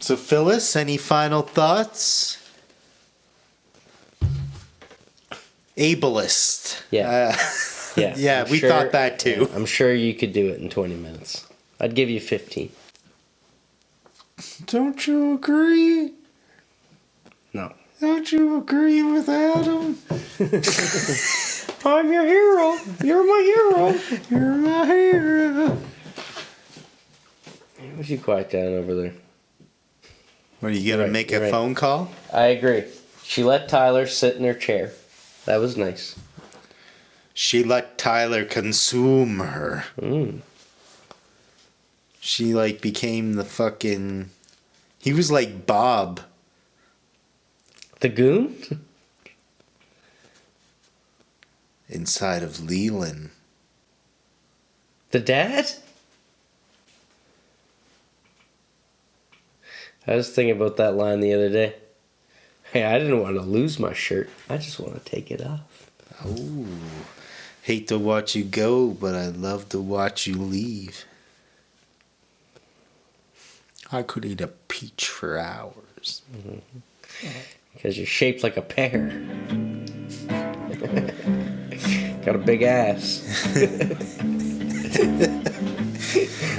So, Phyllis, any final thoughts? Ableist. Yeah. Yeah, we thought that too. Yeah, I'm sure you could do it in 20 minutes. I'd give you 15. Don't you agree? No. Don't you agree with Adam? I'm your hero. You're my hero. You're my hero. Would you quiet down over there? What, are you going to make a phone call? I agree. She let Tyler sit in her chair. That was nice. She let Tyler consume her. She, like, became the fucking... He was like Bob. The goon? Inside of Leland. The dad? I was thinking about that line the other day. Hey, I didn't want to lose my shirt. I just want to take it off. Oh. Hate to watch you go, but I love to watch you leave. I could eat a peach for hours. Because you're shaped like a pear. Got a big ass.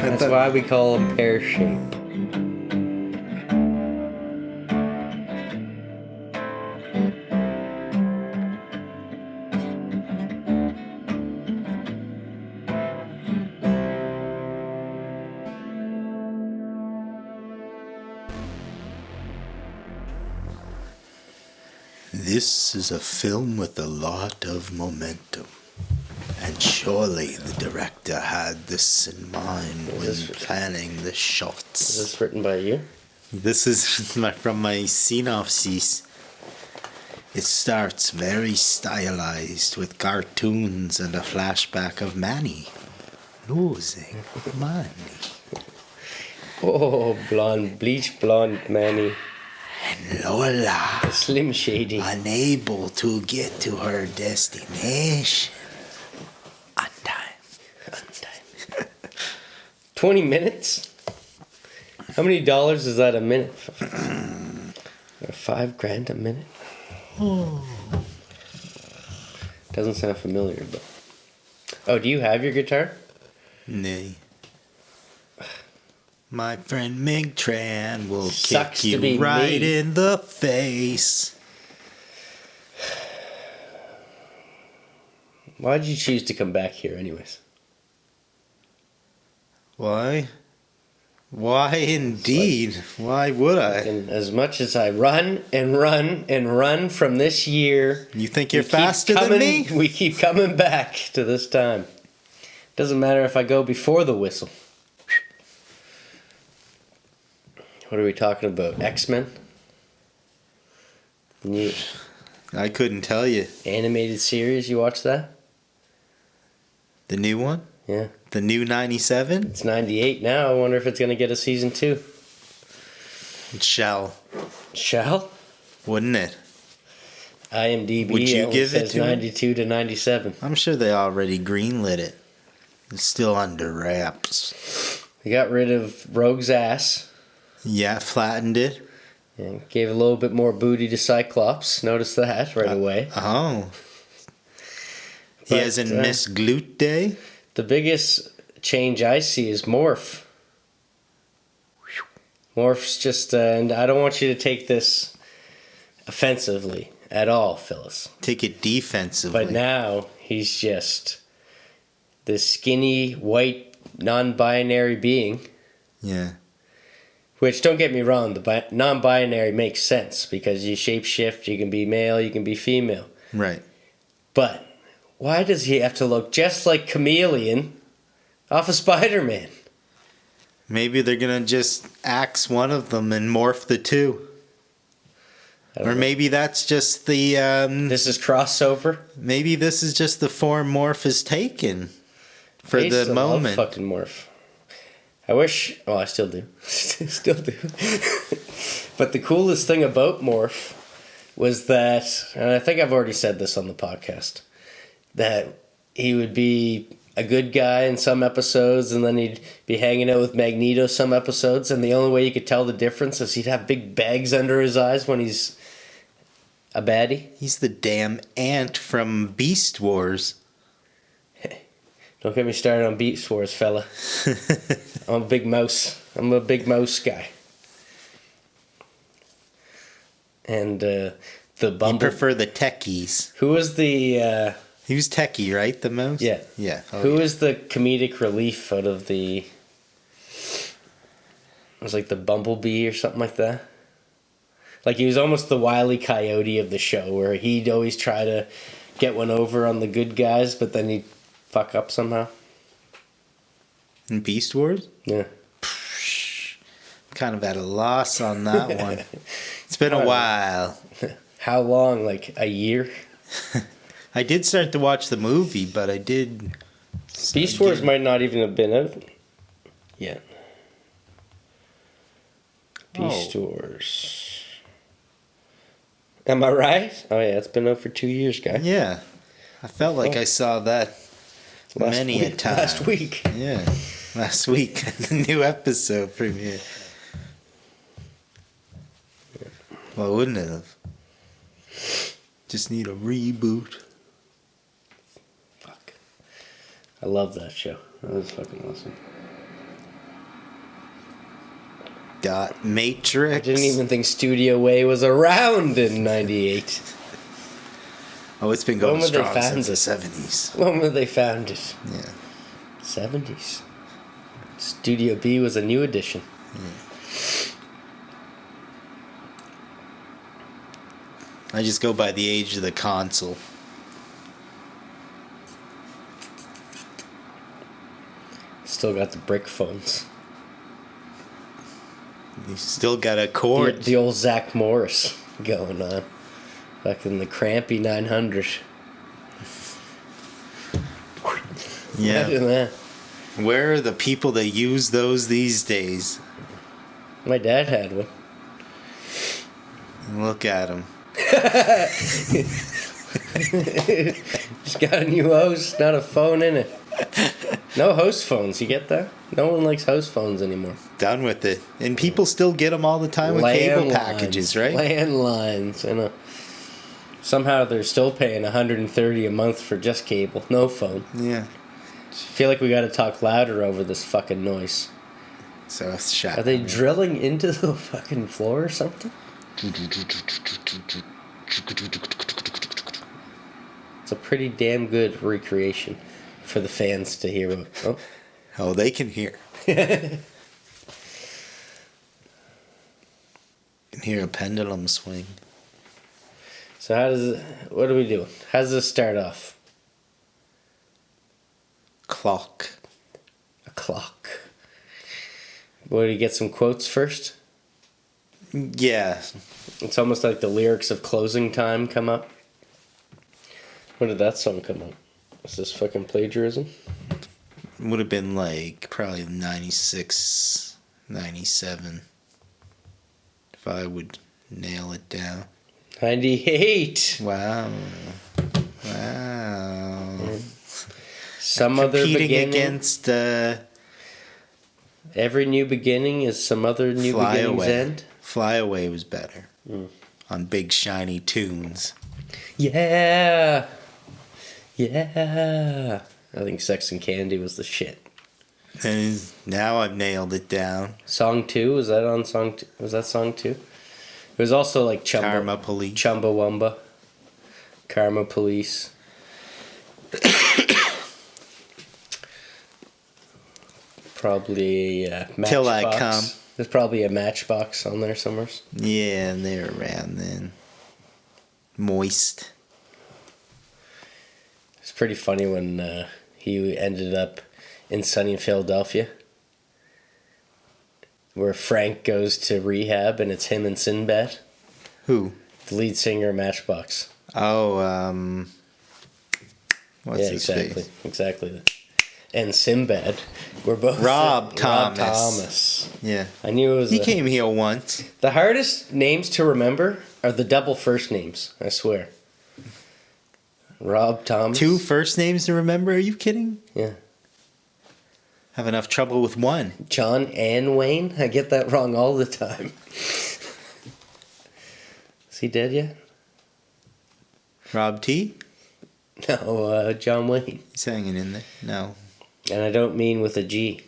That's why we call them pear shape. This is a film with a lot of momentum. And surely the director had this in mind when planning the shots. Is this written by you? This is from my synopsis. It starts very stylized with cartoons and a flashback of Manny losing money. Oh, bleach blonde Manny. And Lola, Slim Shady, unable to get to her destination on time. 20 minutes? How many dollars is that a minute? $5,000 a minute? Doesn't sound familiar, but... Oh, do you have your guitar? Nay. My friend Mig Tran will Sucks kick you right in the face. Why'd you choose to come back here anyways? Why? Why indeed? Why would I? And as much as I run and run and run from this year... You think you're faster than me? We keep coming back to this time. Doesn't matter if I go before the whistle. What are we talking about? X-Men? New I couldn't tell you. animated series, you watch that? The new one? Yeah. The new 97? It's 98 now. I wonder if it's going to get a season 2. It shall. Shall? Wouldn't it? IMDb Would you give it says to 92 to 97. I'm sure they already greenlit it. It's still under wraps. They got rid of Rogue's ass. Yeah, flattened it. And gave a little bit more booty to Cyclops. Notice that right away. Oh. He But, hasn't missed Glute Day? The biggest change I see is Morph. Morph's just... and I don't want you to take this offensively at all, Phyllis. Take it defensively. But now he's just this skinny, white, non-binary being. Yeah. Which, don't get me wrong, the non-binary makes sense because you shapeshift, you can be male, you can be female. Right. But why does he have to look just like Chameleon off of Spider-Man? Maybe they're going to just axe one of them and morph the two. Or maybe that's just the... this is crossover? Maybe this is just the form Morph is taken for I used the to love moment. fucking Morph. I wish... Well, I still do. Still do. But the coolest thing about Morph was that... And I think I've already said this on the podcast. That he would be a good guy in some episodes, and then he'd be hanging out with Magneto some episodes, and the only way you could tell the difference is he'd have big bags under his eyes when he's a baddie. He's the damn ant from Beast Wars. Don't get me started on Beast Wars, fella. I'm a big mouse. I'm a big mouse guy. And the Bumble... You prefer the techies. Who was the... He was techie, right? The mouse? Yeah. Yeah. Oh, Who is the comedic relief out of the... It was like the Bumblebee or something like that. Like he was almost the Wile E. Coyote of the show, where he'd always try to get one over on the good guys, but then he'd fuck up somehow. In Beast Wars? Yeah. Kind of at a loss on that one. It's been a while. How long? Like a year? I did start to watch the movie, but I did... Beast Wars might not even have been out yet. Beast Wars. Am I right? Oh yeah, it's been out for 2 years, guy. Yeah. I felt like I saw that many a time. Last week. Yeah. Last week. The new episode premiere. Well, wouldn't it have? Just need a reboot. Fuck. I love that show. That was fucking awesome. Got Matrix. I didn't even think Studio Way was around in 98. Oh, it's been going When were they strong since the founded? 70s. When were they founded? Yeah. 70s. Studio B was a new addition. I just go by the age of the console. Still got the brick phones. You still got a cord. The old Zach Morris going on. Back in the crampy 900. Yeah. Imagine that. Where are the people that use those these days? My dad had one. Look at them. Just got a new host, not a phone in it. No host phones, you get that? No one likes host phones anymore. Done with it. And people still get them all the time with cable packages, right? Landlines, I know. Somehow they're still paying $130 a month for just cable, no phone. Yeah. I feel like we gotta talk louder over this fucking noise. So it's shot. Are they drilling into the fucking floor or something? It's a pretty damn good recreation for the fans to hear. Oh, Oh, they can hear. Can hear a pendulum swing. so what are we doing? How does this start off? Clock. A clock. What, do you get some quotes first? Yeah. It's almost like the lyrics of Closing Time come up. When did that song come up? Is this fucking plagiarism? Would have been like probably 96, 97. If I would nail it down. 98. Wow. Wow. Some other Competing beginning. against Every new beginning is some other new Fly beginning's Away. end. Fly Away was better. On Big Shiny Tunes. Yeah. Yeah. I think Sex and Candy was the shit. And now I've nailed it down. Song 2, was that on song 2? Was that song 2? It was also like Karma Police. Chumbawamba. Karma Police. Probably a Matchbox. Till I Come. There's probably a Matchbox on there somewhere. Yeah, and they were around then. Moist. It's pretty funny when he ended up in Sunny Philadelphia, where Frank goes to rehab and it's him and Sinbad, Who? the lead singer of Matchbox. Oh, what's Yeah, his exactly, face? exactly. And Sinbad were both Rob Rob Thomas. Thomas. Yeah. I knew it was. He came here once. The hardest names to remember are the double first names. I swear. Rob Thomas. 2 first names to remember? Are you kidding? Yeah. Have enough trouble with one. John and Wayne? I get that wrong all the time. Is he dead yet? Rob T? No, John Wayne. He's hanging in there. No. And I don't mean with a G.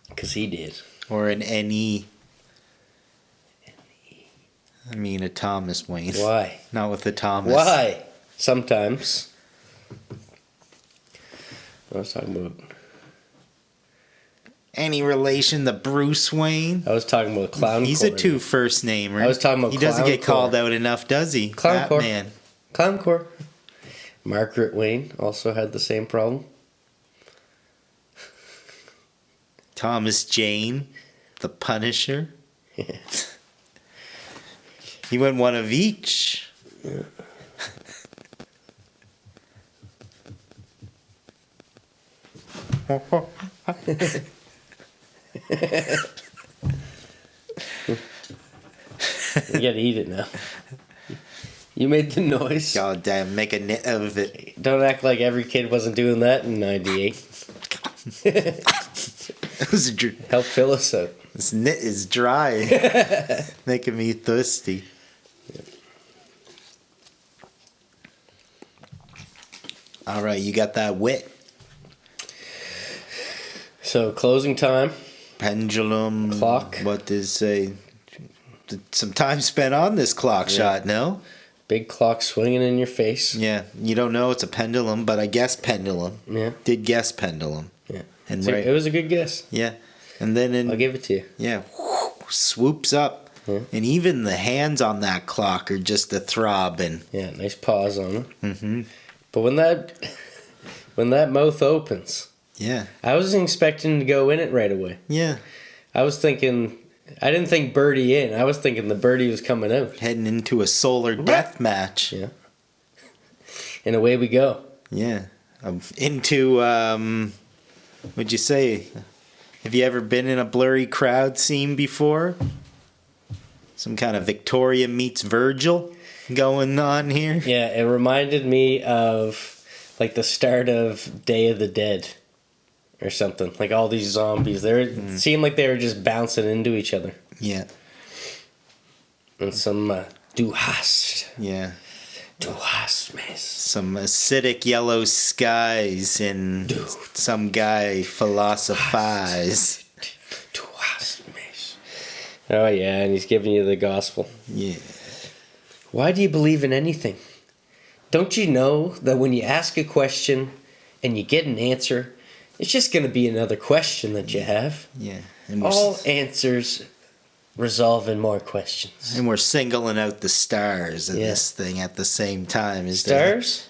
Because he did. Or an N-E. I mean a Thomas Wayne. Why? Not with a Thomas. Why? Sometimes. I was talking about... Any relation to Bruce Wayne? I was talking about Clown He's Core. a two first namer. I was talking about He doesn't Clown get called Core. out enough, does he? Clown Core. Batman. Clown Core. Margaret Wayne also had the same problem. Thomas Jane. The Punisher. Yeah. He went one of each. Yeah. You gotta eat it now. You made the noise. God damn, make a nit of it. Don't act like every kid wasn't doing that in '98. Help Phyllis out. This nit is dry. Making me thirsty. All right, you got that wit. So closing time. Pendulum. Clock. What does it say? Some time spent on this clock shot, no? Big clock swinging in your face. Yeah, you don't know it's a pendulum, but I guess pendulum. Yeah. Did guess pendulum. Yeah. And So right, it was a good guess. yeah, and then I'll give it to you. yeah, swoops up, Yeah. and even the hands on that clock are just a throbbing. Yeah, nice pause on it. Mm-hmm. But when that mouth opens, Yeah, I wasn't expecting to go in it right away. yeah, I was thinking, I didn't think birdie in. I was thinking the birdie was coming out. heading into a solar death match. Yeah. And away we go. Yeah, into what'd you say? Have you ever been in a blurry crowd scene before? Some kind of Victoria meets Virgil going on here. Yeah, it reminded me of like the start of Day of the Dead or something. Like all these zombies. It seemed like they were just bouncing into each other. Yeah, And some Du hast. yeah. Du hast mich. Some acidic yellow skies and some guy philosophize. Du hast mich. Oh yeah, and he's giving you the gospel. Yeah. Why do you believe in anything? Don't you know that when you ask a question and you get an answer, it's just going to be another question that you have? Yeah. And All answers resolve in more questions. we're singling out the stars in this thing at the same time. Is Stars?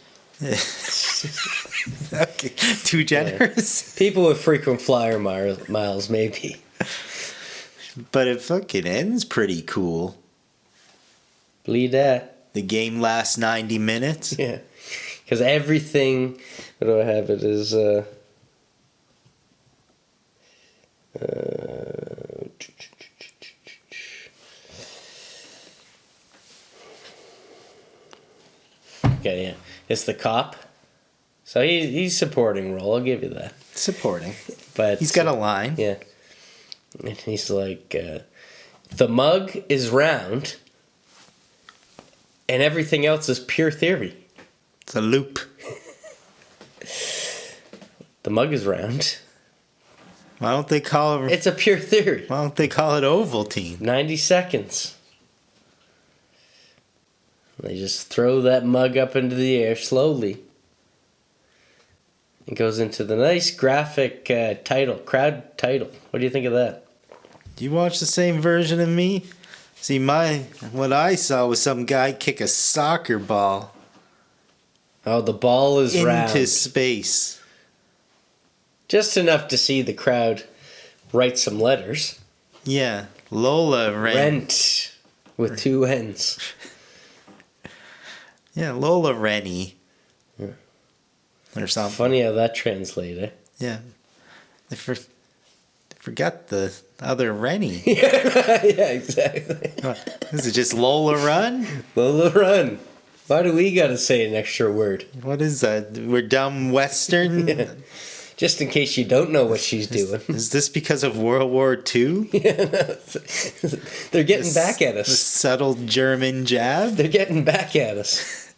Okay. Too generous? People with frequent flyer miles, maybe. But it fucking ends pretty cool. Believe that. The game lasts 90 minutes. Yeah. Because everything, what do I have? It is, okay, yeah. It's the cop. So he's supporting role, I'll give you that. Supporting. But He's got a line. yeah. And he's like, the mug is round and everything else is pure theory. It's a loop. The mug is round. Why don't they call it? It's a pure theory. Why don't they call it Ovaltine? 90 seconds. They just throw that mug up into the air slowly. It goes into the nice graphic crowd title. What do you think of that? Do you watch the same version of me? See, what I saw was some guy kick a soccer ball Oh, the ball is round. into space. Just enough to see the crowd write some letters. Yeah, Lola Rent with two N's. Yeah, Lola Rennie. Yeah. Or something. Funny how that translates, eh? Yeah. They forgot the other Rennie. Yeah, exactly. Is it just Lola Run? Lola Run. Why do we gotta say an extra word? What is that? We're dumb Western? Yeah. Just in case you don't know what she's doing. Is this because of World War II? They're getting back at The us. subtle German jab? They're getting back at us.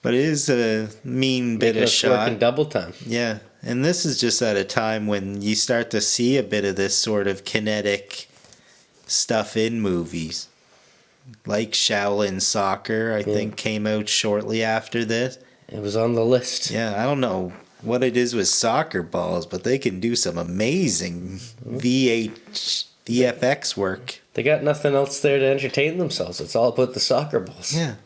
But it is a mean bit Making of us shot. working double time. Yeah, and this is just at a time when you start to see a bit of this sort of kinetic stuff in movies. Like Shaolin Soccer, I think, came out shortly after this. It was on the list. Yeah, I don't know what it is with soccer balls, but they can do some amazing VFX work. They got nothing else there to entertain themselves. It's all about the soccer balls. Yeah.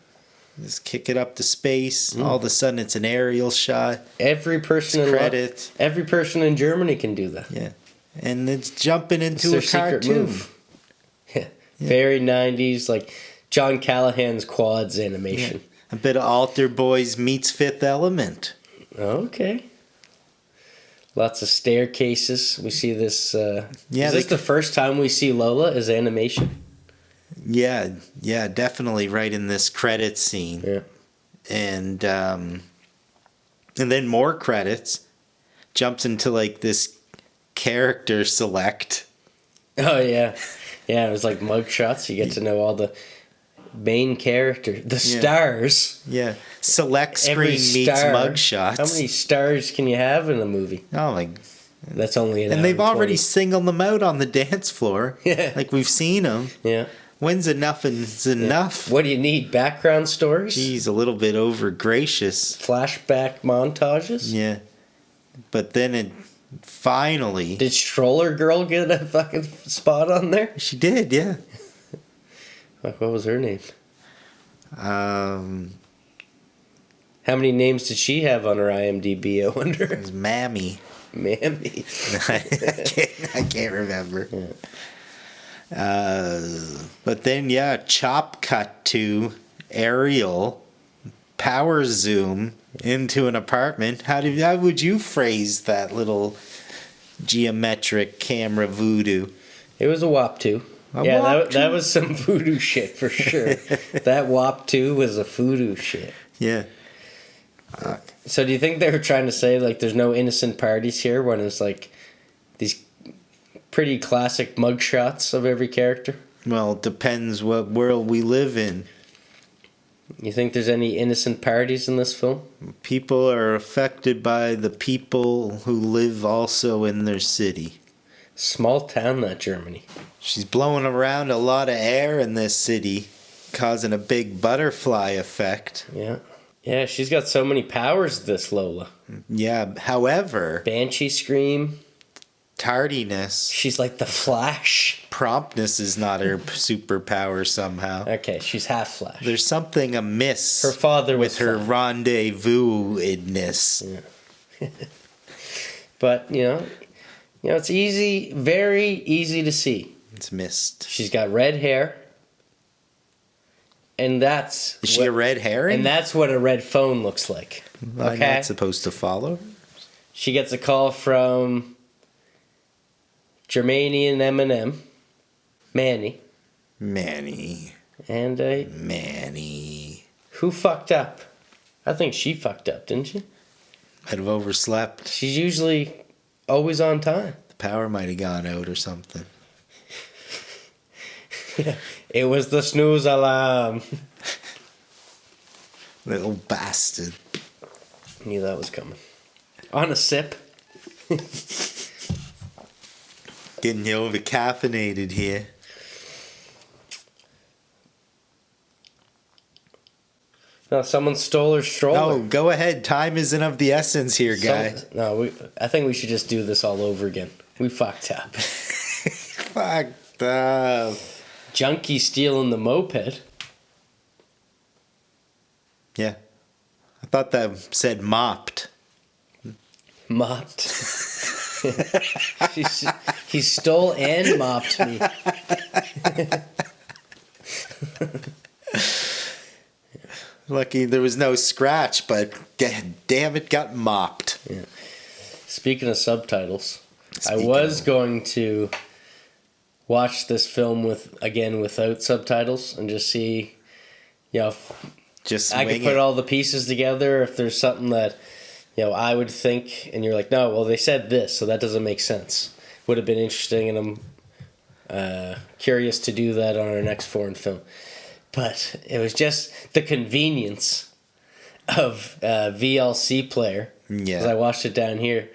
Just kick it up to space. All of a sudden, it's an aerial shot. Every person every person in Germany can do that. Yeah, and it's jumping It's into their a secret cartoon. move. Yeah. Very 90s, like John Callahan's quads animation. A bit of Alter Boys meets Fifth Element. Okay. Lots of staircases. We see this. Is this the first time we see Lola as animation? Yeah, definitely right in this credit scene. Yeah. And then more credits. Jumps into like this character select. Oh, yeah. Yeah, it was like mugshots. You get to know all the main characters, the stars. Yeah. Select screen Every meets star. mugshots. How many stars can you have in a movie? Oh my. That's only an And hour they've already 20. singled them out on the dance floor. Yeah. Like we've seen them. Yeah. When's enough is enough? What do you need? Background stories? Geez, a little bit over gracious. Flashback montages? Yeah. But then it finally. Did Stroller Girl get a fucking spot on there? She did, yeah. What was her name? Um, How many names did she have on her IMDb, I it wonder? was Mammy. Mammy. I can't remember. But then, chop cut to aerial power zoom into an apartment. How would you phrase that little geometric camera voodoo? It was a WAP 2. That was some voodoo shit for sure. That WAP 2 was a voodoo shit. Yeah. So do you think they were trying to say, like, there's no innocent parties here when it's, like, these pretty classic mugshots of every character? Well, it depends what world we live in. You think there's any innocent parties in this film? People are affected by the people who live also in their city. Small town, that Germany. She's blowing around a lot of air in this city, causing a big butterfly effect. Yeah. Yeah, she's got so many powers, this Lola. Yeah, however, Banshee scream. tardiness, She's like the Flash. promptness is not her superpower somehow. Okay, she's half Flash. There's something amiss Her father with was her Flash. rendezvous-edness. Yeah. But, it's easy, very easy to see. It's missed. She's got red hair. And that's... Is she a red herring? And that's what a red phone looks like. I'm Okay? not supposed to follow. She gets a call from Germanian Eminem, Manny. And Manny. who fucked up? I think she fucked up, didn't she? Might have overslept. She's usually always on time. The power might have gone out or something. It was the snooze alarm. Little bastard. Knew that was coming. On a sip. Getting you over caffeinated here. No, someone stole her stroller. Oh, go ahead. Time isn't of the essence here, guys. I think we should just do this all over again. We fucked up. Fucked up. Junkie stealing the moped. Yeah. I thought that said mopped. Mopped. He stole and mopped me. Lucky there was no scratch, but damn it, got mopped. Yeah. Speaking of subtitles, I was going to watch this film without subtitles and just see Just I could put all the pieces together if there's something that, I would think, and you're like, no, well, they said this, so that doesn't make sense. Would have been interesting, and I'm curious to do that on our next foreign film. But it was just the convenience of VLC player. Yeah. Because I watched it down here.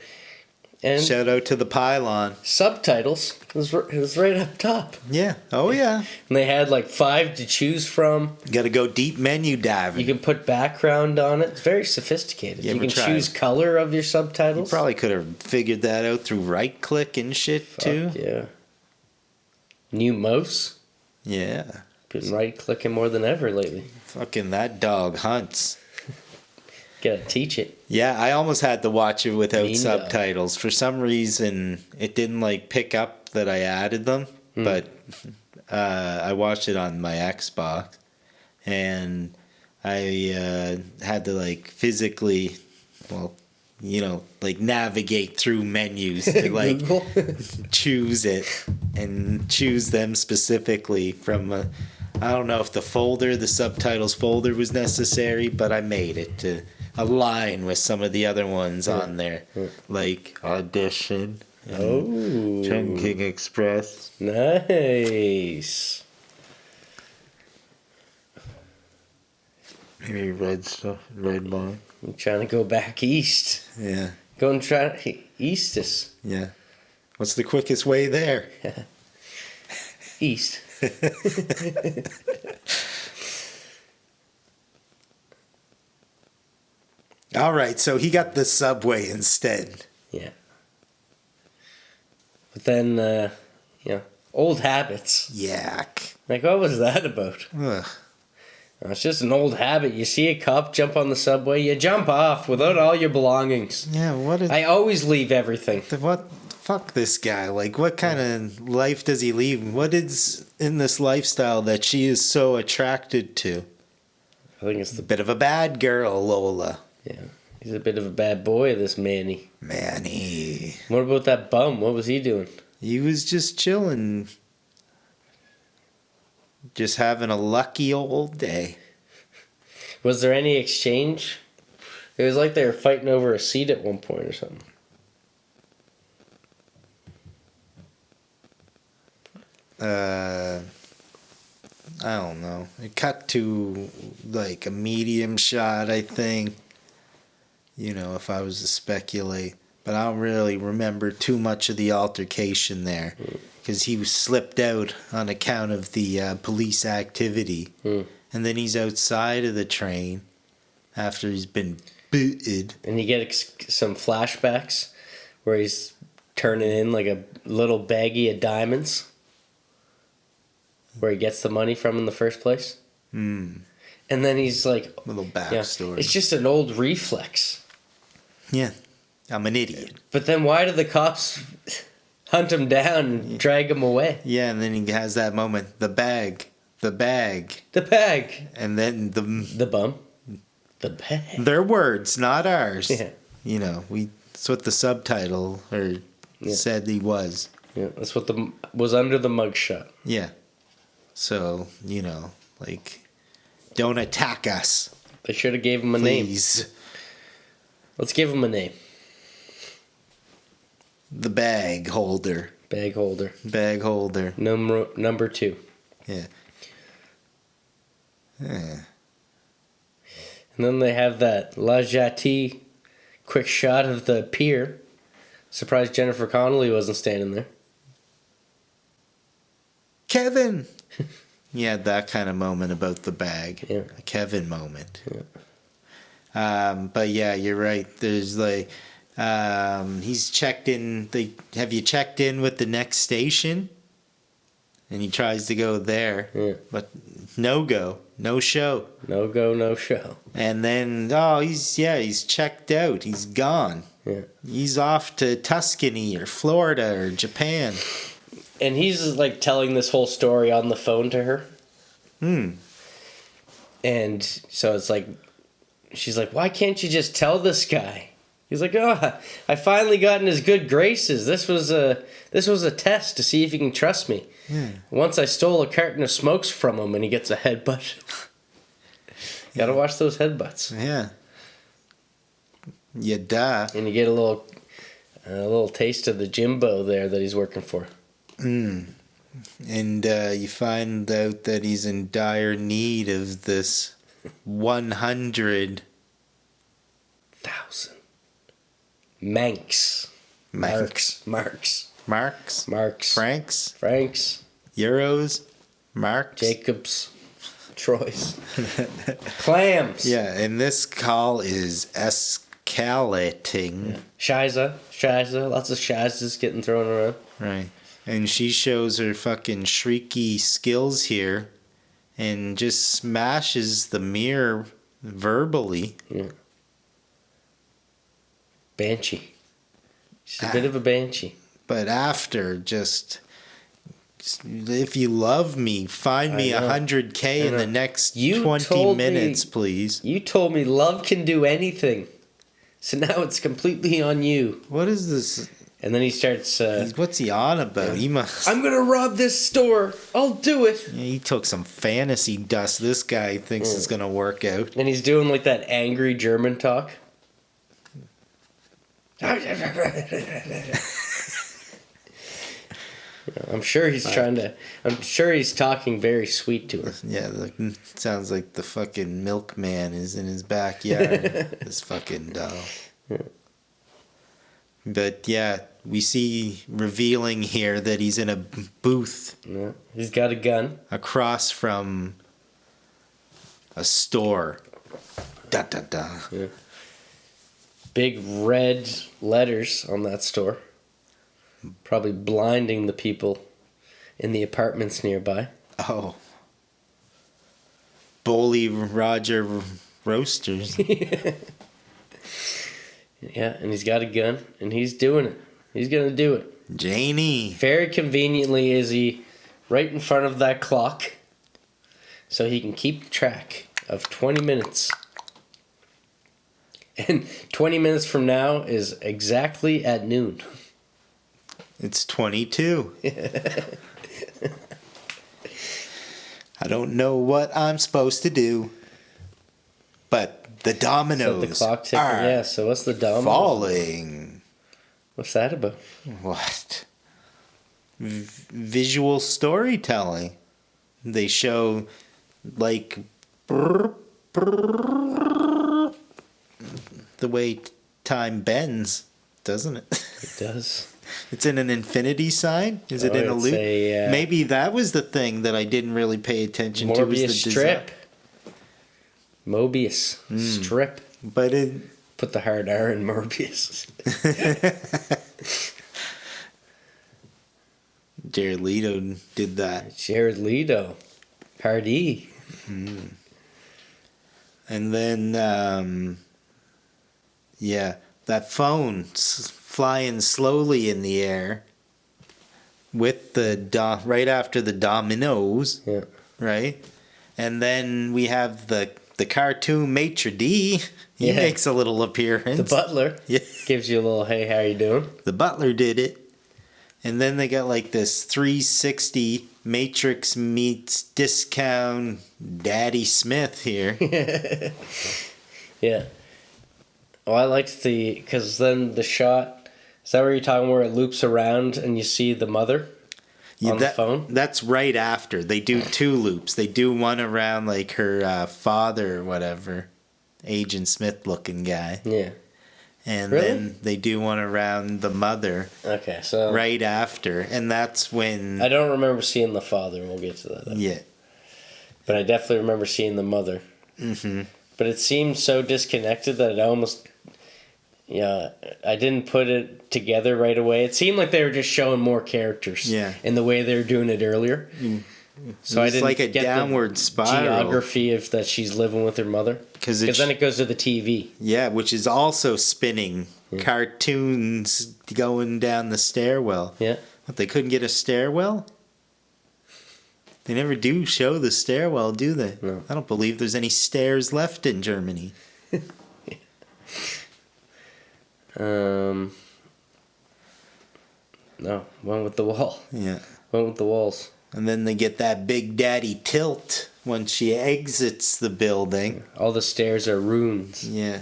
And shout out to the pylon. Subtitles was right up top. Yeah. Oh, yeah. And they had like 5 to choose from. You got to go deep menu diving. You can put background on it. It's very sophisticated. You can choose color of your subtitles. You probably could have figured that out through right click and shit too. Yeah. New mouse. Yeah. Been right clicking more than ever lately. Fucking that dog hunts. Gotta teach it. Yeah, I almost had to watch it without subtitles. For some reason, it didn't pick up that I added them, but I watched it on my Xbox, and I had to physically, navigate through menus to choose it and choose them specifically from. I don't know if the subtitles folder was necessary, but I made it to align with some of the other ones on there, like Audition and Chungking Express. Nice. Maybe red line. I'm trying to go back east. Yeah. Go and try east us. Yeah. What's the quickest way there? East. All right, so he got the subway instead. Yeah. But then, old habits. Yak. What was that about? Ugh. It's just an old habit. You see a cop jump on the subway, you jump off without all your belongings. Yeah, I always leave everything. Fuck this guy. What kind of life does he lead? What is in this lifestyle that she is so attracted to? I think it's a bit of a bad girl, Lola. Yeah. He's a bit of a bad boy, this Manny. Manny. What about that bum? What was he doing? He was just chilling. Just having a lucky old day. Was there any exchange? It was like they were fighting over a seat at one point or something. I don't know. It cut to a medium shot, I think. If I was to speculate. But I don't really remember too much of the altercation there. Because he was slipped out on account of the police activity. And then he's outside of the train after he's been booted. And you get some flashbacks where he's turning in a little baggie of diamonds. Where he gets the money from in the first place. And then he's like... Little backstory. It's just an old reflex. Yeah. I'm an idiot. But then why do the cops hunt him down and drag him away? Yeah, and then he has that moment. The bag. The bag. The bag. And then the bum. The bag. Their words, not ours. Yeah. That's what the subtitle said he was. Yeah, that's what was under the mugshot. Yeah. So, don't attack us. They should have gave him a Please. name. Let's give him a name. The bag holder. Bag holder. Bag holder. Number 2. Yeah. Yeah. And then they have that La Jetée quick shot of the pier. Surprised Jennifer Connelly wasn't standing there. Kevin! He had that kind of moment about the bag. Yeah. A Kevin moment. Yeah. But yeah, you're right. There's he's checked in. Have you checked in with the next station? And he tries to go there. Yeah. But no go. No show. No go, no show. And then, he's checked out. He's gone. Yeah. He's off to Tuscany or Florida or Japan. And he's telling this whole story on the phone to her. And so it's she's like, why can't you just tell this guy? He's like, I finally got in his good graces. This was a test to see if he can trust me. Yeah. Once I stole a carton of smokes from him and he gets a headbutt. Gotta watch those headbutts. Yeah. Yeah, duh. And you get a little taste of the Jimbo there that he's working for. And you find out that he's in dire need of this 100,000 Manx. Manx. Marks. Francs, euros, marks, Jacobs, Troy's, clams. Yeah, and this call is escalating. Yeah. Shiza, lots of shizas getting thrown around. Right. And she shows her fucking shrieky skills here and just smashes the mirror verbally. Yeah. Banshee. She's a bit of a banshee. But after, just if you love me, find me 100K in the next 20 minutes, please. You told me love can do anything. So now it's completely on you. What is this? And then he starts... what's he on about? He must... I'm going to rob this store. I'll do it. Yeah, he took some fantasy dust this guy thinks is going to work out. And he's doing like that angry German talk. I'm sure he's I'm sure he's talking very sweet to her. Yeah, sounds like the fucking milkman is in his backyard. This fucking doll. Yeah. But yeah, we see revealing here that he's in a booth. Yeah. He's got a gun. Across from a store. Da da da. Yeah. Big red letters on that store. Probably blinding the people in the apartments nearby. Oh. Bully Roger Roasters. Yeah, and he's got a gun, and he's doing it. He's going to do it. Janie. Very conveniently is he right in front of that clock so he can keep track of 20 minutes. And 20 minutes from now is exactly at noon. It's 22. I don't know what I'm supposed to do, but the dominoes the clock ticking. Yeah, so what's the dominoes? Falling. What's that about? What? Visual storytelling. They show, like, the way time bends, doesn't it? It does. It's in an infinity sign? Is it in a loop? Maybe that was the thing that I didn't really pay attention to. Morbius strip. Mobius strip. But it... Put the hard R in Morbius. Jared Leto did that. Jared Leto. Hard E. Mm. And then, yeah, that phone flying slowly in the air with the right after the dominoes, yeah, right? And then we have the cartoon maitre d'. He makes a little appearance. The butler gives you a little, hey, how you doing? The butler did it. And then they got like this 360 Matrix meets discount Daddy Smith here. Yeah. Oh, I liked because then the shot, is that where you're talking where it loops around and you see the mother on the phone? That's right after. They do two loops. They do one around like her father or whatever, Agent Smith looking guy. Yeah. And then they do one around the mother. Okay, so... Right after. And that's when... I don't remember seeing the father. We'll get to that. Yeah. But I definitely remember seeing the mother. Mm-hmm. But it seemed so disconnected that it almost... Yeah, I didn't put it together right away. It seemed like they were just showing more characters. Yeah. In the way they were doing it earlier. So it's like a downward spiral. Geography of that she's living with her mother. Because then it goes to the TV. Yeah, which is also spinning. Yeah. Cartoons going down the stairwell. Yeah. What, they couldn't get a stairwell? They never do show the stairwell, do they? No. I don't believe there's any stairs left in Germany. No, went with the wall. Yeah. Went with the walls. And then they get that Big Daddy tilt When she exits the building. All the stairs are runes. Yeah.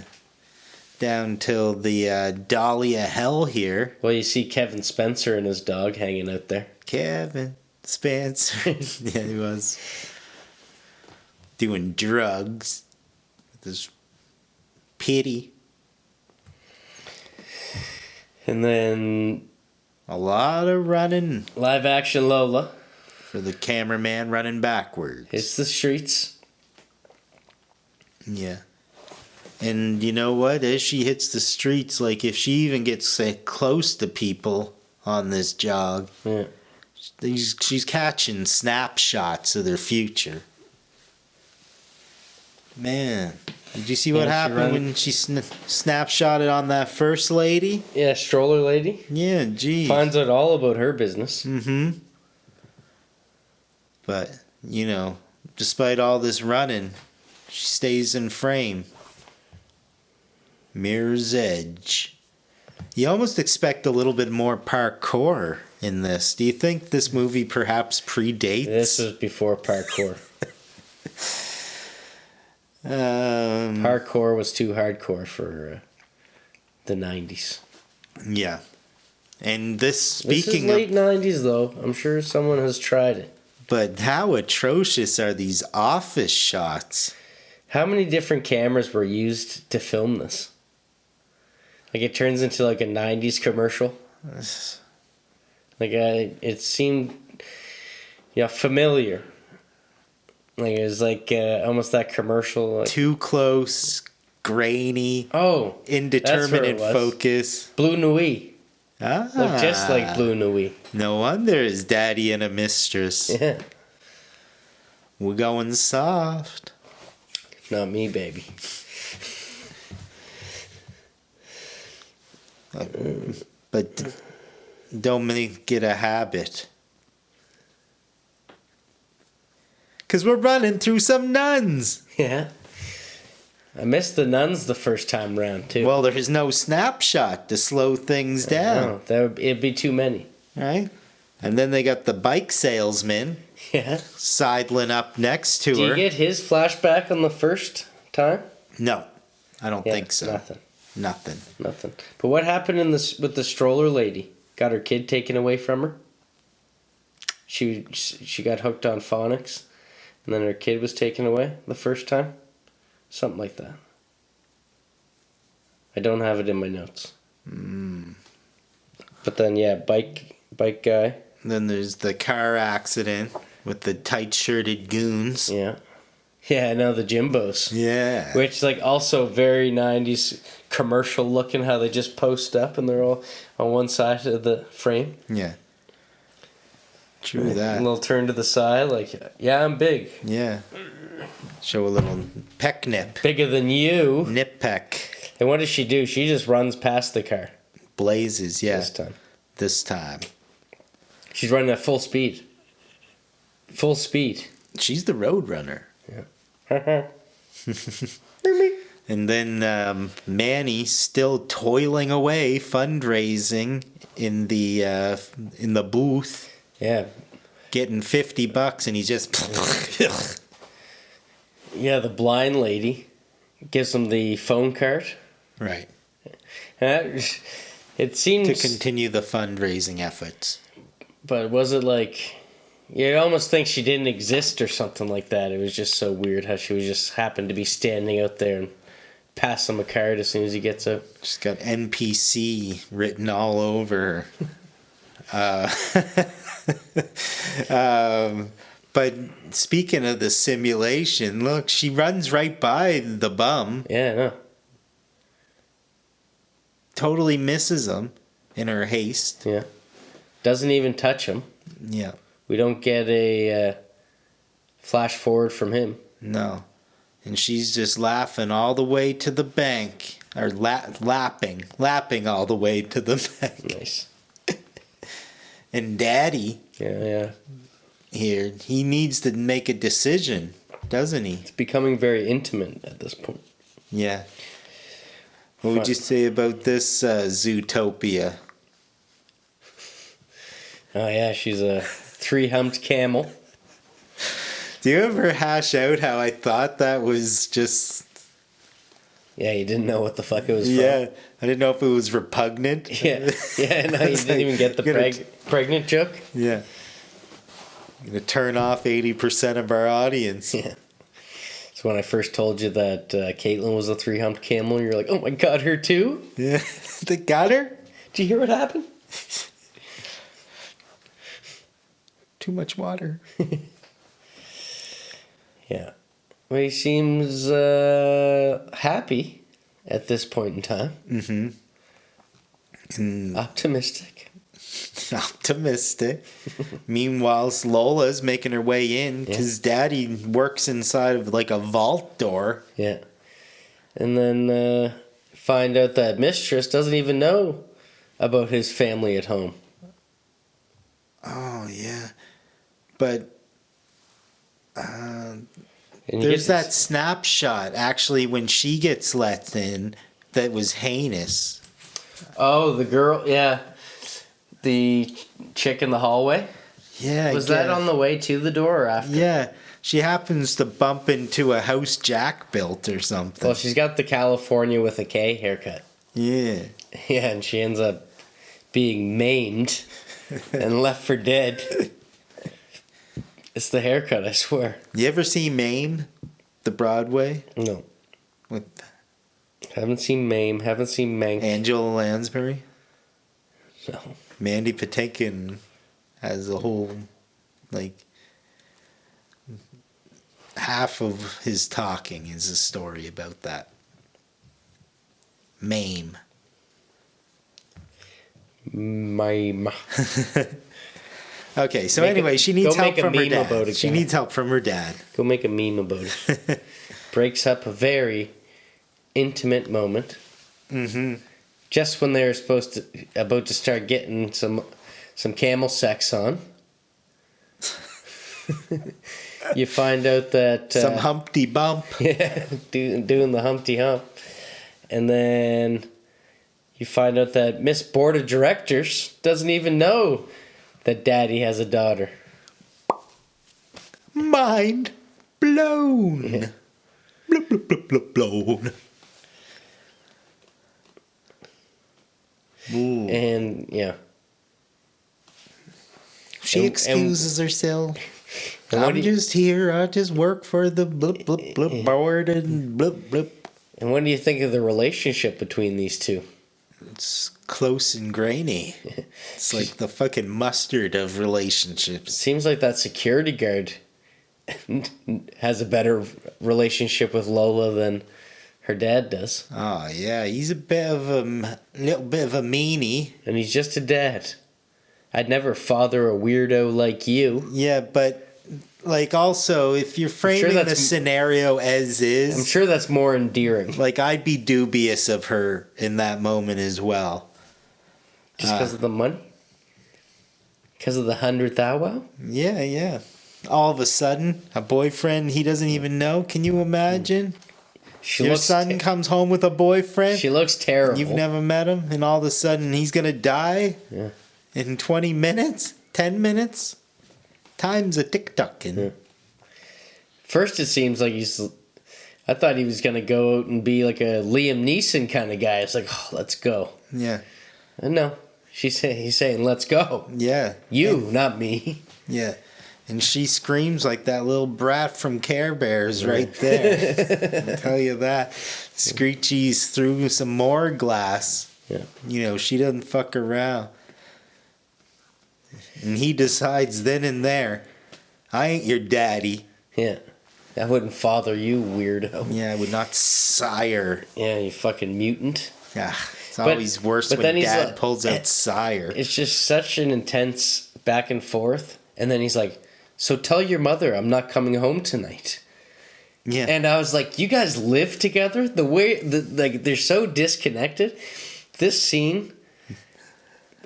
Down till the Dahlia Hell here. Well, you see Kevin Spencer and his dog hanging out there. Kevin Spencer. Yeah, he was. Doing drugs. This pity. And then... A lot of running. Live action Lola. For the cameraman running backwards. It's the streets. Yeah. And you know what? As she hits the streets, like if she even gets close to people on this jog, Yeah. she's catching snapshots of their future. Man, did you see what happened when she snapshotted on that first lady? Yeah, stroller lady. Yeah, gee. Finds out all about her business. Mm-hmm. But, you know, despite all this running, she stays in frame. Mirror's Edge. You almost expect a little bit more parkour in this. Do you think this movie perhaps predates? This was before parkour. Parkour was too hardcore for the 90s. Yeah. And this, This is speaking late of... 90s, though. I'm sure someone has tried it. But how atrocious are these office shots? How many different cameras were used to film this? Like, it turns into like a 90s commercial. Like, it seemed, familiar. Like, it was like almost that commercial. Like, Too close, grainy, oh, indeterminate that's where it was. focus. Blue Nuit. Ah. Looked just like Blue Nuit. No wonder his daddy and a mistress. Yeah. We're going soft. Not me, baby. But don't make it a habit. Because we're running through some nuns. Yeah. I missed the nuns the first time round, too. Well, there's no snapshot to slow things down. No, it'd be too many. Right? And then they got the bike salesman Yeah. sidling up next to Do her. you get his flashback on the first time? No, I don't think so. Nothing. Nothing. But what happened with the stroller lady? Got her kid taken away from her? She got hooked on phonics, and then her kid was taken away the first time? Something like that. I don't have it in my notes. But then, yeah, bike guy. Then there's the car accident with the tight-shirted goons. Yeah. Yeah, I know, the Jimbos. Yeah. Which, like, also very 90s commercial looking, how they just post up and they're all on one side of the frame. Yeah. True A that. little turn to the side, like, yeah, I'm big. Yeah. Show a little peck nip. Bigger than you. Nip peck. And what does she do? She just runs past the car. Blazes, yeah. This time. This time. She's running at full speed. Full speed. She's the road runner. Yeah. And then Manny still toiling away, fundraising in the booth, Yeah. getting $50, and he's just Yeah, the blind lady gives him the phone card. right It seems to continue the fundraising efforts. But was it like... You'd almost think she didn't exist or something like that. It was just so weird how she was just happened to be standing out there and pass him a card as soon as he gets out. She's got NPC written all over her. But speaking of the simulation, look, she runs right by the bum. Yeah, I know. Totally misses him in her haste. Yeah. Doesn't even touch him. Yeah. We don't get a flash forward from him. No. And she's just laughing all the way to the bank. Or lapping all the way to the bank. Nice. And Daddy Yeah. here, he needs to make a decision, doesn't he? It's becoming very intimate at this point. Yeah. What would you say about this Zootopia? Oh, yeah, she's a 3-humped camel. Do you ever hash out how I thought that was just... Yeah, you didn't know what the fuck it was from. Yeah, I didn't know if it was repugnant. Yeah, no, you didn't even get the pregnant joke. Yeah. I'm going to turn off 80% of our audience. Yeah. So when I first told you that Caitlin was a 3-humped camel, you're like, oh my god, her too? Yeah. They got her? Did you hear what happened? Too much water. Yeah. Well, he seems happy at this point in time. Mm-hmm. Optimistic. Optimistic. Meanwhile, Lola's making her way in because Daddy works inside of like a vault door. Yeah. And then find out that Mistress doesn't even know about his family at home. Oh, yeah. But And there's that snapshot, actually, when she gets let in, that was heinous. Oh, the girl, yeah. The chick in the hallway? Yeah. Was that on the way to the door or after? Yeah. She happens to bump into a house Jack built or something. Well, she's got the California with a K haircut. Yeah. Yeah, and she ends up being maimed and left for dead. It's the haircut, I swear. You ever see Mame, the Broadway? No. With Haven't seen Mame, haven't seen Mank. Angela Lansbury? No. Mandy Patinkin has a whole, like, half of his talking is a story about that. Mame. Mime. Okay, so anyway, she needs help from her dad. She needs help from her dad. Go make a meme about it. Breaks up a very intimate moment. Mm-hmm. Just when they're about to start getting some camel sex on. You find out that some Humpty Bump. Yeah, doing the Humpty Hump, and then you find out that Miss Board of Directors doesn't even know that Daddy has a daughter. Mind blown. Yeah. Blown. Ooh. And yeah, she excuses herself. And I'm just here. I just work for the blip blip blip board and blip blip. And what do you think of the relationship between these two? It's close and grainy. It's like the fucking mustard of relationships. Seems like that security guard has a better relationship with Lola than her dad does. Oh yeah, he's a little bit of a meanie. And he's just a dad. I'd never father a weirdo like you. Yeah, but like also if you're framing the scenario as is, I'm sure that's more endearing. Like I'd be dubious of her in that moment as well. Just because of the money? Because of the 100th hour? Yeah, yeah. All of a sudden, a boyfriend he doesn't even know. Can you imagine? Your son comes home with a boyfriend. She looks terrible. You've never met him, and all of a sudden he's gonna die. Yeah. In 20 minutes, 10 minutes. Time's a tick-tocking. Yeah. First, it seems like I thought he was gonna go out and be like a Liam Neeson kind of guy. It's like, oh, let's go. Yeah. And no, he's saying, let's go. Yeah. Not me. Yeah. And she screams like that little brat from Care Bears right there. I'll tell you that. Screechy's through some more glass. Yeah. You know, she doesn't fuck around. And he decides then and there, I ain't your daddy. Yeah. I wouldn't father you, weirdo. Yeah, I would not sire. Yeah, you fucking mutant. Yeah, it's always worse when Dad pulls out sire. It's just such an intense back and forth. And then he's like, so tell your mother I'm not coming home tonight. Yeah. And I was like, you guys live together? The way, like, they're so disconnected. This scene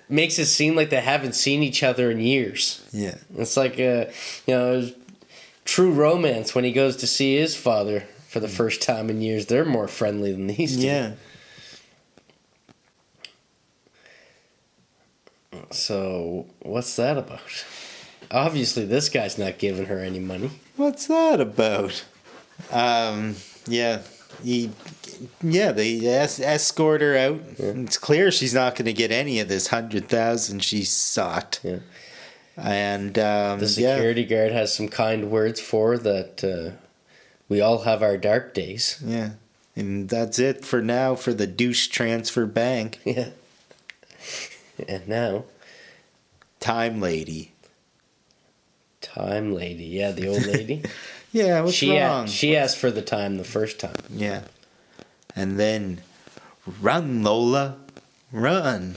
makes it seem like they haven't seen each other in years. Yeah. It's like, true romance when he goes to see his father for the first time in years. They're more friendly than these two. Yeah. So, what's that about? Obviously, this guy's not giving her any money. What's that about? Yeah. They escort her out. Yeah. It's clear she's not going to get any of this 100,000 she sought. Yeah. And the security guard has some kind words for her that we all have our dark days. Yeah. And that's it for now for the douche transfer bank. Yeah. And now... Time lady. Time lady. Yeah, the old lady. Yeah, what's wrong? She asked for the time the first time. Yeah. And then, run, Lola. Run.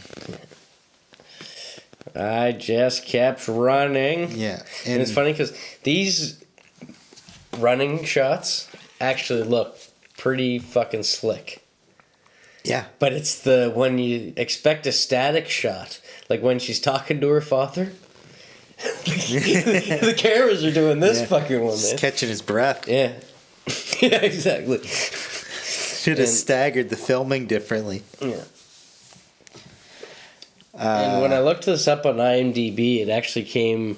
I just kept running. Yeah. And it's funny because these running shots actually look pretty fucking slick. Yeah. But it's the when you expect a static shot, like when she's talking to her father. The cameras are doing this fucking one, man. Just catching his breath. Yeah. Yeah, exactly. Should have staggered the filming differently. Yeah. And when I looked this up on IMDb, it actually came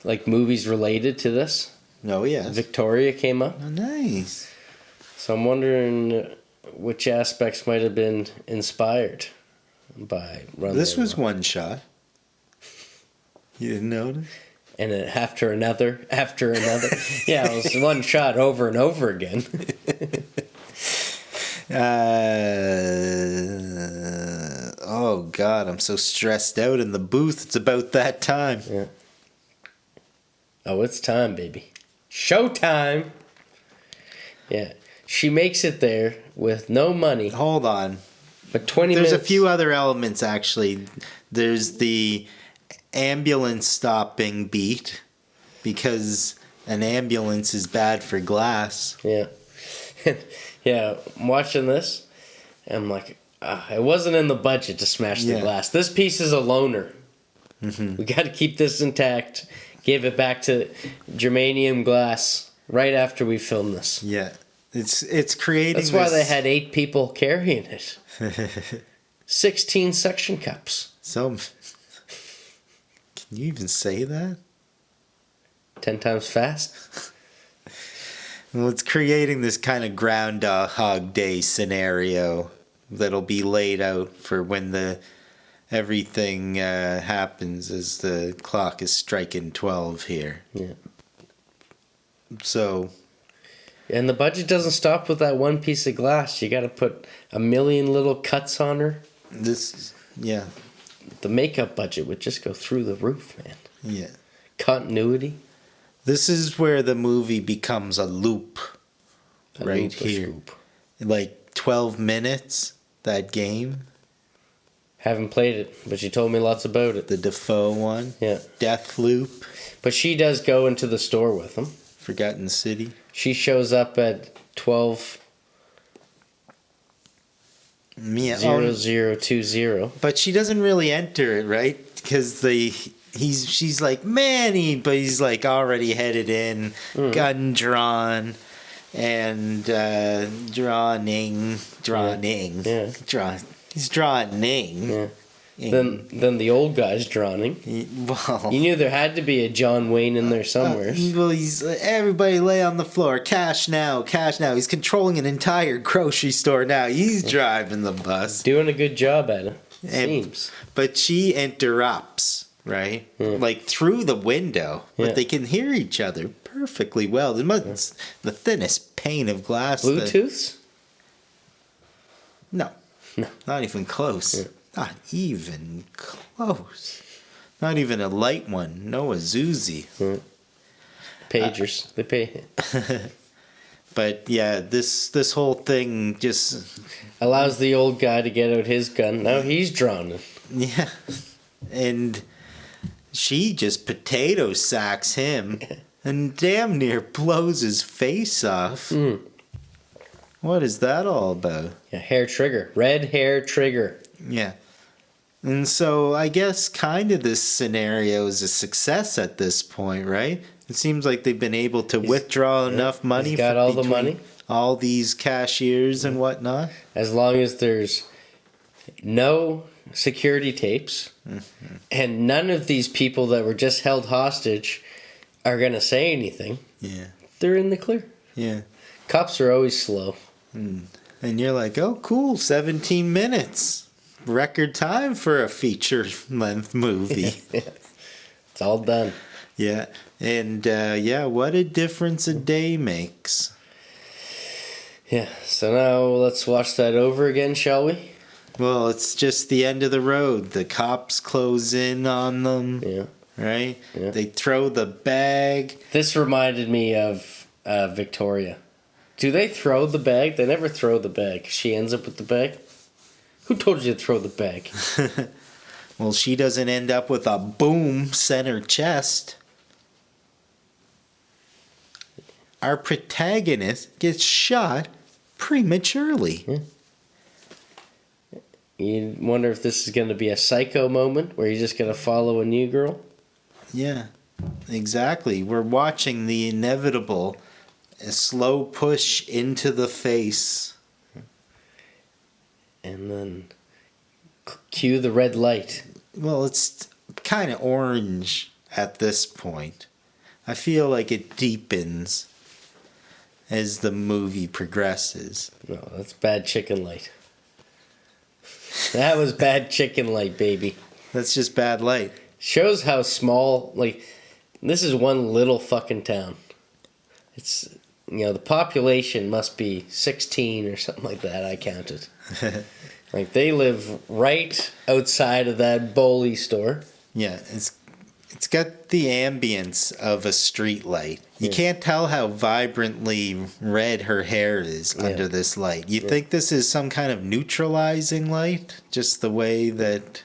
like movies related to this. Oh, yeah. Victoria came up. Oh, nice. So I'm wondering which aspects might have been inspired by Run. This was one shot. You didn't notice? And then after another. Yeah, it was one shot over and over again. Oh, God, I'm so stressed out in the booth. It's about that time. Yeah. Oh, it's time, baby. Showtime! Yeah. She makes it there with no money. Hold on. But 20 minutes... There's a few other elements, actually. There's the ambulance stopping beat, because an ambulance is bad for glass. Yeah. Yeah, I'm watching this, and I'm like, it wasn't in the budget to smash the glass. This piece is a loner. Mm-hmm. We got to keep this intact. Give it back to germanium glass right after we film this. Yeah. It's creating That's why they had 8 people carrying it. 16 suction cups. So, can you even say that? 10 times fast. Well, it's creating this kind of Groundhog Day scenario that'll be laid out for when everything happens as the clock is striking 12 here. Yeah. So... And the budget doesn't stop with that one piece of glass. You got to put a million little cuts on her. Yeah. The makeup budget would just go through the roof, man. Yeah. Continuity. This is where the movie becomes a loop. Right here. Like 12 minutes, that game. Haven't played it, but she told me lots about it. The Defoe one. Yeah. Death Loop. But she does go into the store with him. Forgotten City. She shows up at 12... Yeah, 0020. But she doesn't really enter it, right? Because she's like, Manny, but he's like already headed in, gun drawn, and drawing. Yeah. He's drawing. Yeah. Then the old guy's drawing. Well, you knew there had to be a John Wayne in there somewhere. Well, he's everybody lay on the floor. Cash now, cash now. He's controlling an entire grocery store now. He's driving the bus. Doing a good job at it. Seems. But she interrupts, right? Like through the window. But they can hear each other perfectly well. The thinnest pane of glass. Bluetooths? No. Not even close. Yeah. Not even close. Not even a light one. No Azuzi. Pagers. They pay. But yeah, this whole thing just allows the old guy to get out his gun. Now he's drawn it. Yeah. And she just potato sacks him and damn near blows his face off. What is that all about? Yeah, hair trigger. Red hair trigger. Yeah. And so I guess kind of this scenario is a success at this point, right? It seems like they've been able to withdraw enough money. He's got all the money. All these cashiers and whatnot. As long as there's no security tapes, and none of these people that were just held hostage are going to say anything. Yeah. They're in the clear. Yeah. Cops are always slow. And you're like, oh, cool, 17 minutes. Record time for a feature-length movie. It's all done. Yeah. And, what a difference a day makes. Yeah, so now let's watch that over again, shall we? Well, it's just the end of the road. The cops close in on them. Yeah. Right? Yeah. They throw the bag. This reminded me of Victoria. Do they throw the bag? They never throw the bag. She ends up with the bag. Who told you to throw the bag? Well, she doesn't end up with a boom center chest. Our protagonist gets shot prematurely. Yeah. You wonder if this is going to be a psycho moment where you're just going to follow a new girl? Yeah, exactly. We're watching the inevitable, a slow push into the face. And then cue the red light. Well, it's kind of orange at this point. I feel like it deepens as the movie progresses. No, that's bad chicken light. That was bad chicken light, baby. That's just bad light. Shows how small, this is one little fucking town. It's, the population must be 16 or something like that, I counted. They live right outside of that Bowley store. Yeah, it's got the ambience of a street light. You can't tell how vibrantly red her hair is under this light. You think this is some kind of neutralizing light? Just the way that...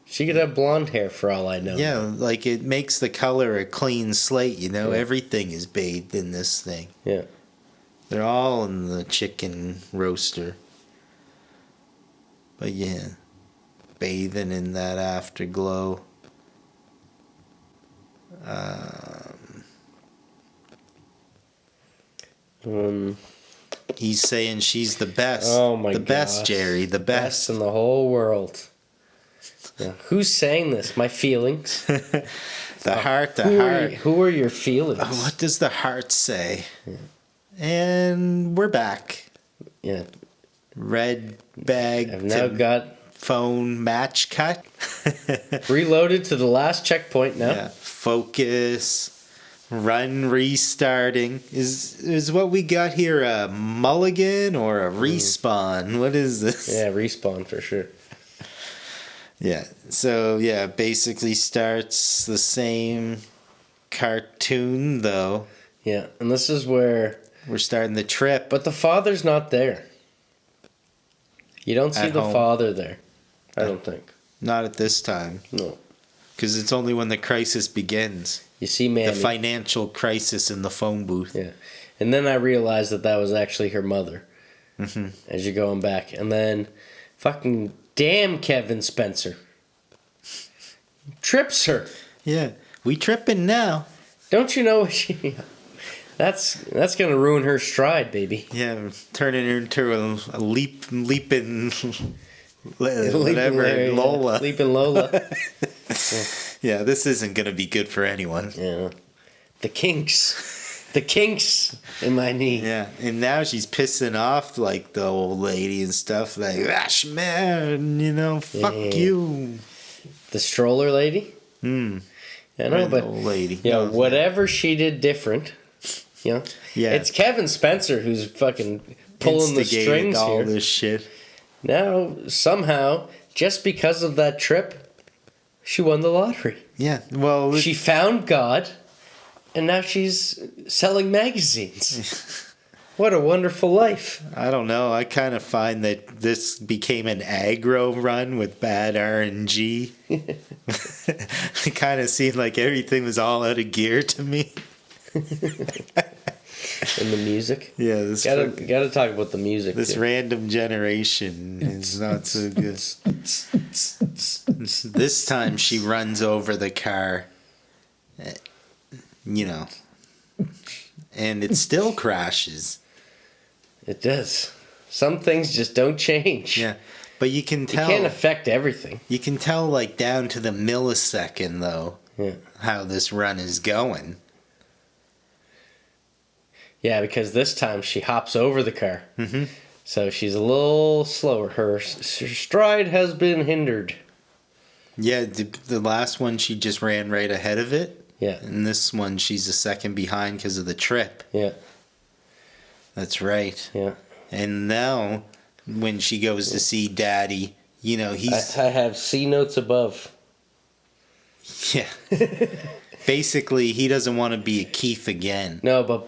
She could have blonde hair for all I know. Yeah, it makes the color a clean slate, Everything is bathed in this thing. Yeah. They're all in the chicken roaster. But yeah, bathing in that afterglow. He's saying she's the best. Oh my god. The best, Jerry. The best. In the whole world. Yeah. Who's saying this? My feelings. The heart. Who are your feelings? Oh, what does the heart say? Yeah. And we're back. Yeah. Red bag. I've now got phone match cut. Reloaded to the last checkpoint now. Yeah. Focus. Run restarting. Is what we got here a mulligan or a respawn? What is this? Yeah, respawn for sure. Yeah. So yeah, basically starts the same cartoon though. Yeah, and this is where we're starting the trip. But the father's not there. You don't see the father there. I don't think. Not at this time. No. Because it's only when the crisis begins. You see Mammy. The financial crisis in the phone booth. Yeah. And then I realized that was actually her mother. Mm-hmm. As you're going back. And then fucking damn Kevin Spencer. Trips her. Yeah. We tripping now. Don't you know she... That's going to ruin her stride, baby. Yeah. Turning her into a leaping... whatever. Lola. Leaping Lola. Yeah, this isn't going to be good for anyone. Yeah. The kinks. The kinks in my knee. Yeah, and now she's pissing off, the old lady and stuff. Ash, man, fuck you. The stroller lady? Hmm. I know, but... old lady. Whatever she did different, Yeah. It's Kevin Spencer who's fucking pulling the strings all here. This shit. Now, somehow, just because of that trip, she won the lottery. Yeah, well... She found God, and now she's selling magazines. What a wonderful life. I don't know. I kind of find that this became an aggro run with bad RNG. It kind of seemed like everything was all out of gear to me. And the music. Yeah, this gotta talk about the music. This random generation is not so good. This time she runs over the car, and it still crashes. It does. Some things just don't change. Yeah, But you can You tell. can't affect everything. You can tell, like, down to the millisecond, though, how this run is going. Yeah, because this time she hops over the car. Mm-hmm. So she's a little slower. Her stride has been hindered. Yeah, the last one, she just ran right ahead of it. Yeah. And this one, she's a second behind because of the trip. Yeah. That's right. Yeah. And now, when she goes to see Daddy, you know, he's... I have C notes above. Yeah. Basically, he doesn't want to be a Keith again. No, but...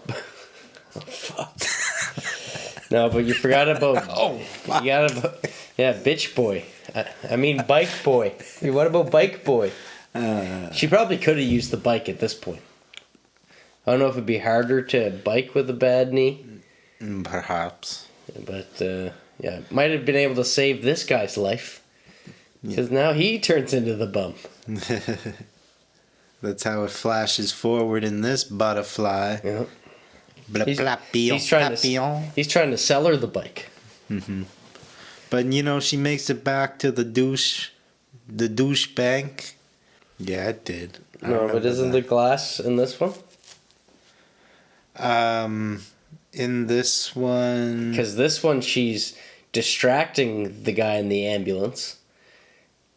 Oh, fuck. No, but you forgot about... Oh, fuck. You got about... Yeah, bitch boy. I mean bike boy. What about bike boy? She probably could have used the bike at this point. I don't know if it'd be harder to bike with a bad knee. Perhaps. But, yeah, might have been able to save this guy's life. Because now he turns into the bum. That's how it flashes forward in this butterfly. Yeah. He's trying to sell her the bike. Mm-hmm. But, you know, she makes it back to the douche bank. Yeah, it did. No, but isn't the glass in this one? In this one... Because this one, she's distracting the guy in the ambulance,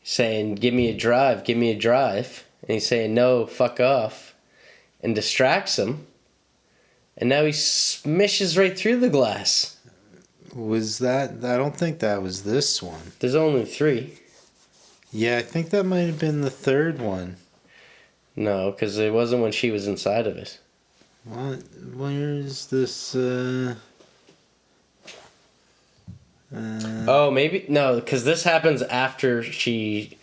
saying, give me a drive. And he's saying, no, fuck off, and distracts him. And now he smishes right through the glass. Was that... I don't think that was this one. There's only 3. Yeah, I think that might have been the third one. No, because it wasn't when she was inside of it. What? Where's this... Oh, maybe... No, because this happens after she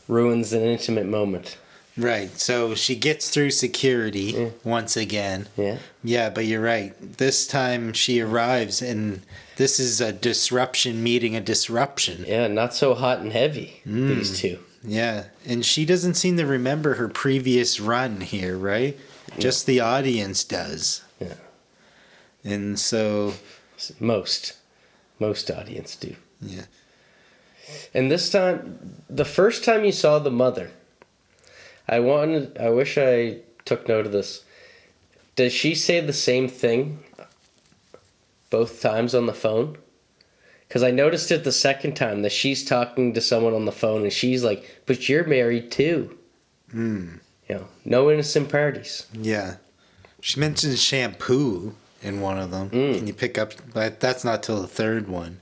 ruins an intimate moment. Right, so she gets through security once again. Yeah. Yeah, but you're right. This time she arrives, and this is a disruption meeting a disruption. Yeah, not so hot and heavy, these two. Yeah, and she doesn't seem to remember her previous run here, right? Just the audience does. Yeah. And so... Most audience do. Yeah. And this time, the first time you saw the mother, I wish I took note of this. Does she say the same thing both times on the phone? Because I noticed it the second time that she's talking to someone on the phone and she's like, but you're married too. You know, no innocent parties. Yeah. She mentions shampoo in one of them. Can you pick up... But that's not till the third one.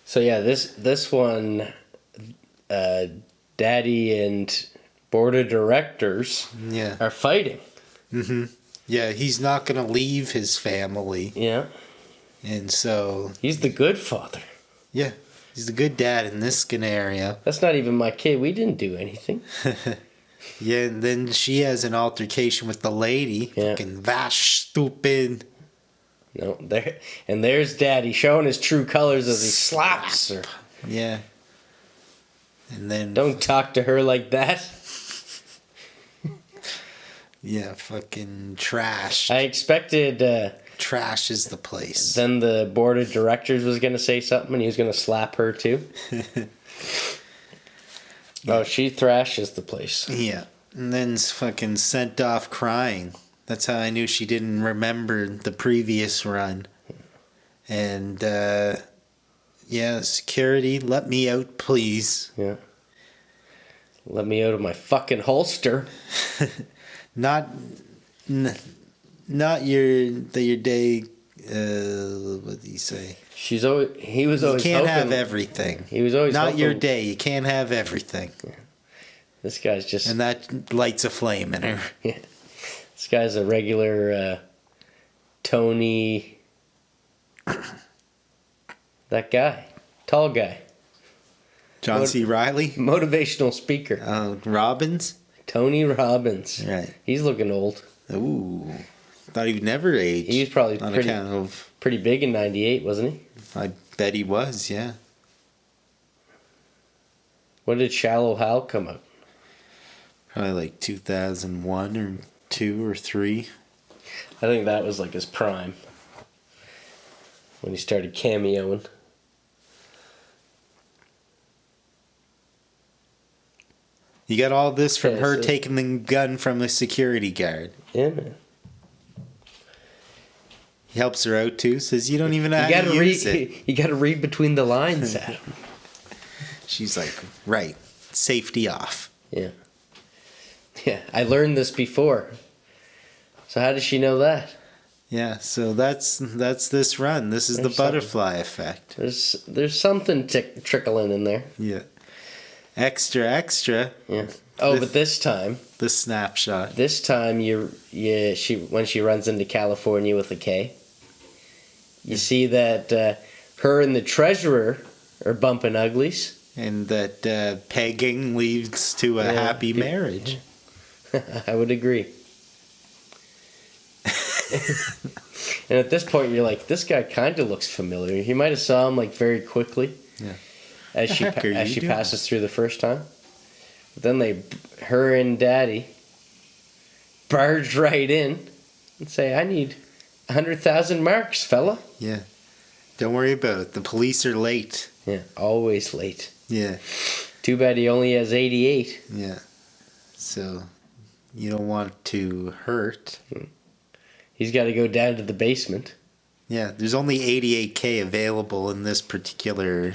So yeah, this one, Daddy and board of directors are fighting. Mm-hmm. Yeah, he's not going to leave his family. Yeah. And so... He's the good father. Yeah, he's the good dad in this scenario. That's not even my kid. We didn't do anything. Yeah, and then she has an altercation with the lady. Yeah. Fucking vash, stupid. No, there's Daddy showing his true colors as he slaps her. Yeah. And then... Don't talk to her like that. Yeah, fucking trash. I expected... Trash is the place. Then the board of directors was going to say something and he was going to slap her too. Oh, she thrashes the place. Yeah. And then's fucking sent off crying. That's how I knew she didn't remember the previous run. And, yeah, security, let me out, please. Yeah. Let me out of my fucking holster. Not your day, what do you say? He was always You can't hoping, have everything. He was always Not hoping, your day, you can't have everything. This guy's just... And that lights a flame in her. Yeah. This guy's a regular Tony... That guy. Tall guy. John C. Reilly? Motivational speaker. Robbins? Tony Robbins. Right. He's looking old. Ooh. Thought he'd never age. He was probably on account of... pretty big in 98, wasn't he? I bet he was, yeah. When did Shallow Hal come out? Probably like 2001 or 2 or 3. I think that was like his prime. When he started cameoing. You got all this from Yeah, her so- taking the gun from a security guard. Yeah, man. He helps her out too. Says you don't even know You how gotta to use it. You gotta read between the lines, Adam. She's like, right, safety off. Yeah. Yeah, I learned this before. So how does she know that? Yeah, so that's this run. This is There's the butterfly effect. There's something trickling in there. Yeah. Extra. Yeah. Oh, but this time. The snapshot. This time, when she runs into California with a K, you see that her and the treasurer are bumping uglies. And that pegging leads to a happy marriage. I would agree. And at this point, you're like, this guy kind of looks familiar. You might have saw him like very quickly. Yeah. As she heck are you doing? passes through the first time. But then her and Daddy barge right in and say, I need 100,000 marks, fella. Yeah. Don't worry about it. The police are late. Yeah, always late. Yeah. Too bad he only has 88. Yeah. So you don't want to hurt. He's got to go down to the basement. Yeah, there's only 88K available in this particular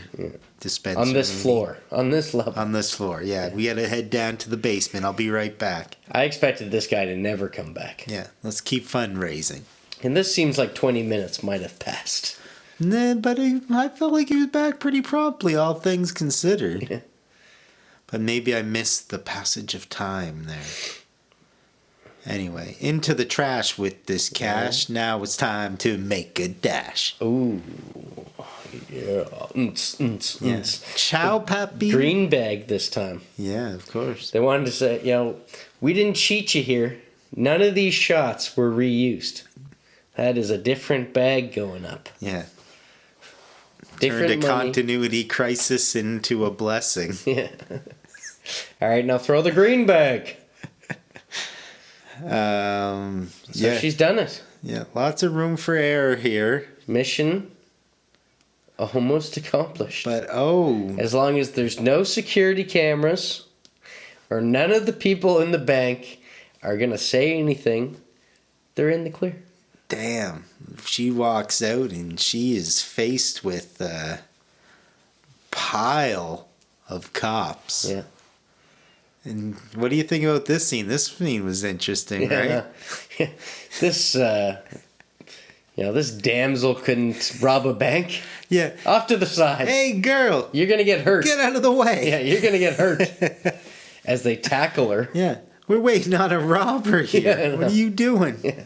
dispensary. On this floor. On this level. On this floor, yeah. We gotta head down to the basement. I'll be right back. I expected this guy to never come back. Yeah, let's keep fundraising. And this seems like 20 minutes might have passed. Nah, but I felt like he was back pretty promptly, all things considered. Yeah. But maybe I missed the passage of time there. Anyway, into the trash with this cash. Now it's time to make a dash. Ooh. Yeah. Yeah. Ciao, papi. Green bag this time. Yeah, of course. They wanted to say, we didn't cheat you here. None of these shots were reused. That is a different bag going up. Yeah. Different Turned a money. continuity crisis into a blessing. Yeah. All right, now throw the green bag. So she's done it. Yeah, lots of room for error here. Mission almost accomplished. But as long as there's no security cameras or none of the people in the bank are going to say anything, they're in the clear. damn, she walks out and she is faced with a pile of cops. Yeah. And what do you think about this scene? This scene was interesting, right? This, this damsel couldn't rob a bank. Yeah. Off to the side. Hey, girl. You're going to get hurt. Get out of the way. Yeah, you're going to get hurt. As they tackle her. Yeah. We're waiting on a robber here. Yeah, what are you doing? Yeah.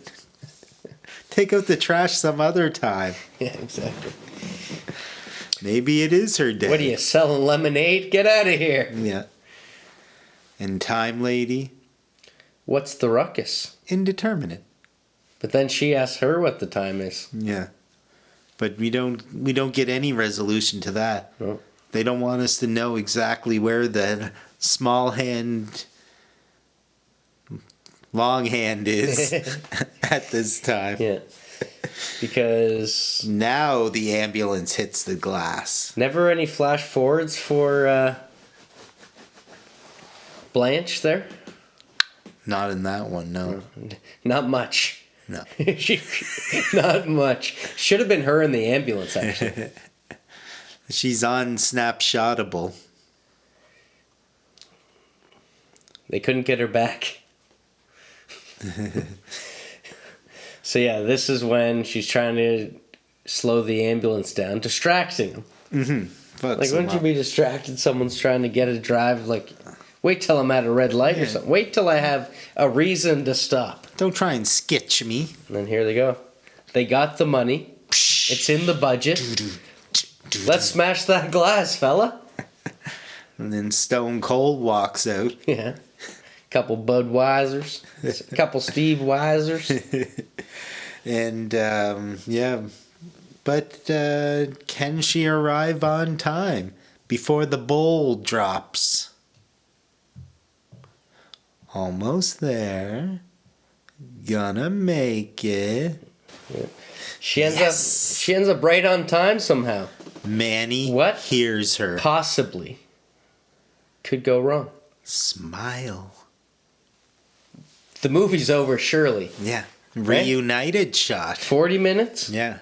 Take out the trash some other time. Yeah, exactly. Maybe it is her day. What are you, selling lemonade? Get out of here. Yeah. And time lady? What's the ruckus? Indeterminate. But then she asks her what the time is. Yeah. But we don't get any resolution to that. No. They don't want us to know exactly where the small hand long hand is at this time. Yeah. Because Now the ambulance hits the glass. never any flash forwards for Blanche there? Not in that one, no. Not much. No. Not much. Should have been her in the ambulance, actually. She's on Snapshotable. They couldn't get her back. So yeah, this is when she's trying to slow the ambulance down, distracting them. Mm-hmm. Like, wouldn't you be distracted? Someone's trying to get a drive, like, wait till I'm at a red light or something. Wait till I have a reason to stop. Don't try and sketch me. And then here they go. They got the money. It's in the budget. Let's smash that glass, fella. And then Stone Cold walks out. Yeah. Couple Budweisers. A couple Steve Weisers. And, yeah. But can she arrive on time before the bowl drops? Almost there. Gonna make it. Yeah. She ends up right on time somehow. Manny What hears her. possibly could go wrong? Smile. The movie's over, surely. Yeah. Right? Reunited shot. 40 minutes? Yeah.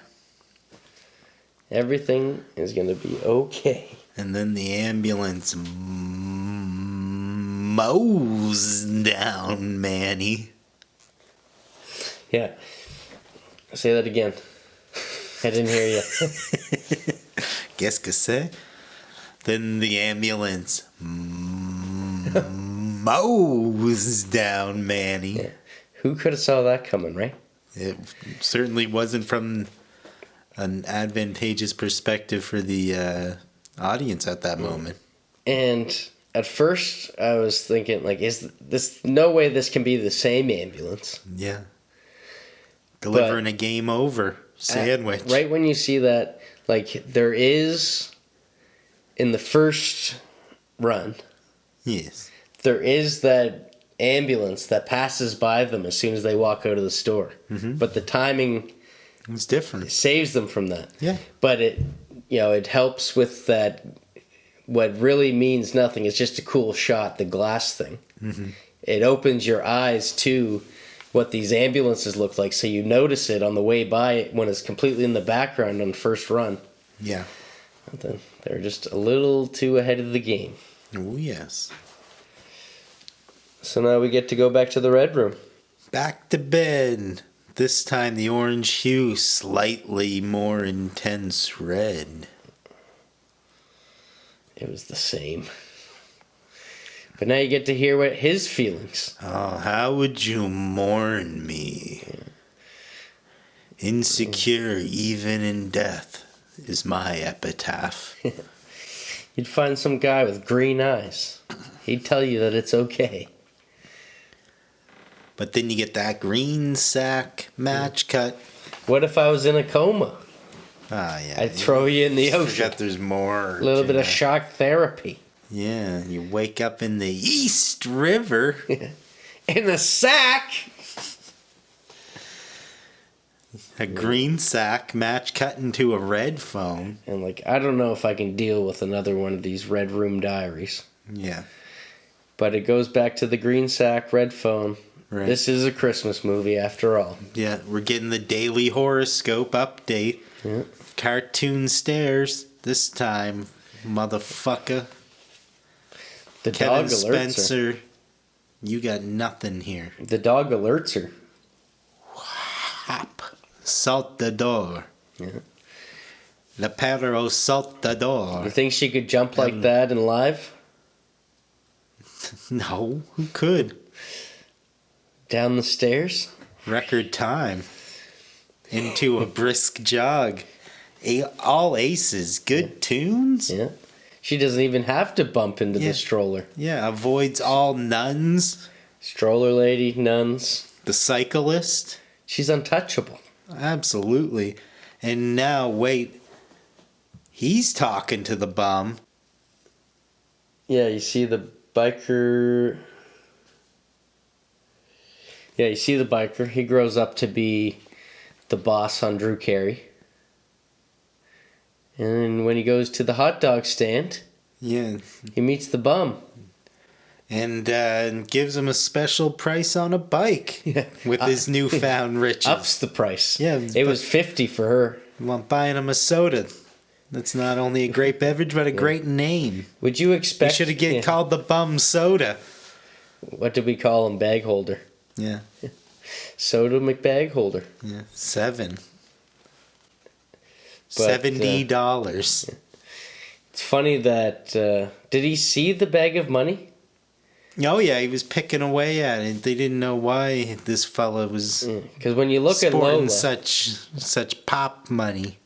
Everything is going to be okay. And then the ambulance mows down Manny. Yeah. Say that again. I didn't hear you. Qu'est-ce que c'est? Then the ambulance mows down Manny. Yeah. Who could have saw that coming, right? It certainly wasn't from an advantageous perspective for the audience at that moment. And at first, I was thinking, like, is this no way this can be the same ambulance? Yeah. Delivering a game over sandwich. Right when you see that, like, there is, in the first run, Yes. there is that ambulance that passes by them as soon as they walk out of the store. Mm-hmm. But the timing It's different. saves them from that. Yeah. But it helps with that. What really means nothing is just a cool shot, the glass thing. Mm-hmm. It opens your eyes to what these ambulances look like, so you notice it on the way by when it's completely in the background on first run. Yeah. But then they're just a little too ahead of the game. Oh, yes. So now we get to go back to the red room. Back to bed. This time the orange hue slightly more intense red. It was the same. But now you get to hear what his feelings. Oh, how would you mourn me? Insecure even in death is my epitaph. You'd find some guy with green eyes. He'd tell you that it's okay. But then you get that green sack match cut. What if I was in a coma? Ah, yeah. I'd throw you in the ocean. Forgot there's more. A little bit of shock therapy. Yeah, you wake up in the East River. In a sack! A green sack match cut into a red phone. And like, I don't know if I can deal with another one of these Red Room Diaries. Yeah. But it goes back to the green sack, red phone. Right. This is a Christmas movie after all. Yeah, we're getting the daily horoscope update. Yeah. Cartoon stares. This time, motherfucker. The Kevin dog alerts her. Spencer, you got nothing here. The dog alerts her. Hop. Saltador. Yeah. Le perro saltador. You think she could jump like that in live? No, who could? Down the stairs? Record time. Into a brisk jog. All aces. Good tunes. Yeah. She doesn't even have to bump into the stroller. Yeah, avoids all nuns. Stroller lady, nuns. The cyclist. She's untouchable. Absolutely. And now, wait. He's talking to the bum. Yeah, you see the biker. Yeah, you see the biker. He grows up to be the boss on Drew Carey. And when he goes to the hot dog stand, Yeah. he meets the bum. And gives him a special price on a bike. Yeah. With his newfound riches. Ups the price. Yeah, It was $50 for her. Well, buying him a soda. That's not only a great beverage, but a great name. Would you He expect... should have called the bum soda. What did we call him? Bag holder. Yeah. Soda McBag holder. Yeah. $7. But, $70. It's funny that... did he see the bag of money? Oh, yeah, he was picking away at it. They didn't know why this fella was Because when you look at sporting Lola... such pop money.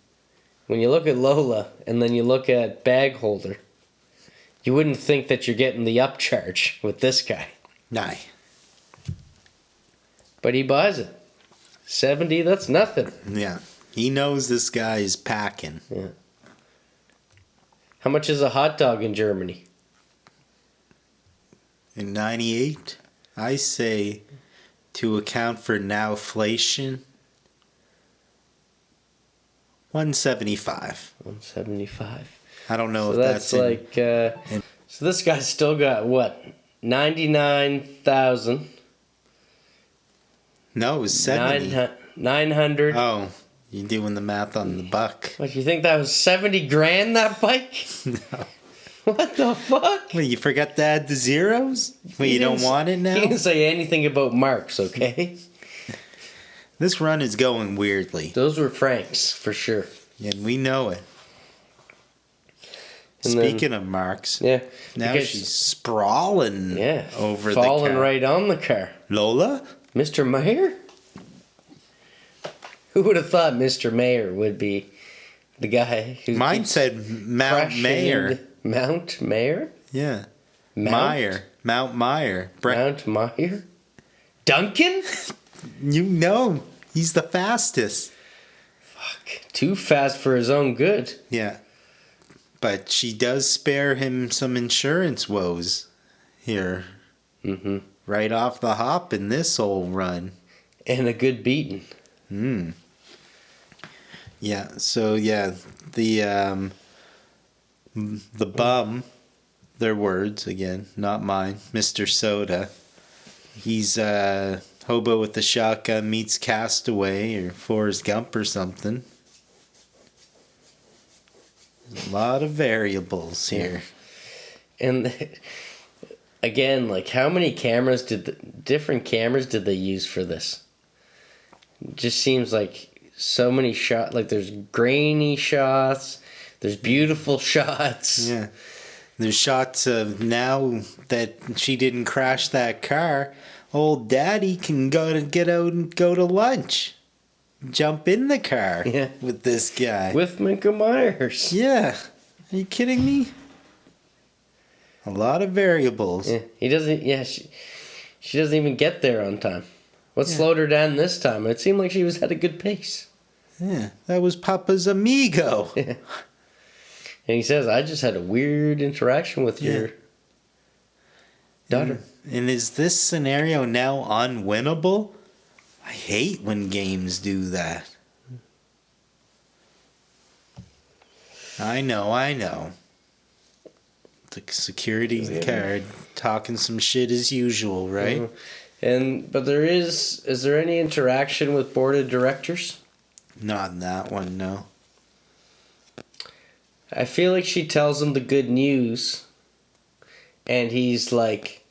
When you look at Lola and then you look at bag holder, you wouldn't think that you're getting the upcharge with this guy. Nah. But he buys it. 70, that's nothing. Yeah. He knows this guy is packing. Yeah. How much is a hot dog in Germany? In 98, I say to account for nowflation, 175. 175. I don't know So if that's like... so this guy's still got, what? 99,000. No, it was 70. 900. Oh, you're doing the math on the buck. What, you think that was 70 grand, that bike? No. What the fuck? Well, you forgot to add the zeros? Well, you don't want it now? He didn't say anything about marks, okay? This run is going weirdly. Those were francs, for sure. And we know it. And Speaking of marks, yeah, now she's sprawling over the car. Falling right on the car. Lola? Mr. Mayor? Who would have thought Mr. Mayor would be the guy who... Mine said Mount Mayor. Mount Mayor? Yeah. Mount? Meyer. Mount Meyer. Mount Meyer? Duncan? You know, he's the fastest. Fuck. Too fast for his own good. Yeah. But she does spare him some insurance woes here. Mm-hmm. Right off the hop in this old run. And a good beating. Yeah, so yeah, the bum, their words again, not mine, Mr. Soda. He's hobo with the shotgun meets Castaway or Forrest Gump or something. There's a lot of variables here. And again, like, how many different cameras did they use for this? It just seems like so many shots. Like, there's grainy shots, there's beautiful shots. Yeah. There's shots of now that she didn't crash that car, old daddy can get out and go to lunch. Jump in the car with this guy. With Minka Myers. Yeah. Are you kidding me? A lot of variables. Yeah, he doesn't. Yeah, she doesn't even get there on time. What slowed her down this time? It seemed like she was at a good pace. Yeah, that was Papa's amigo. Yeah. And he says, I just had a weird interaction with your daughter. And is this scenario now unwinnable? I hate when games do that. I know. The security card talking some shit as usual, right? Mm-hmm. But is there any interaction with board of directors? Not in that one, no. I feel like she tells him the good news, and he's like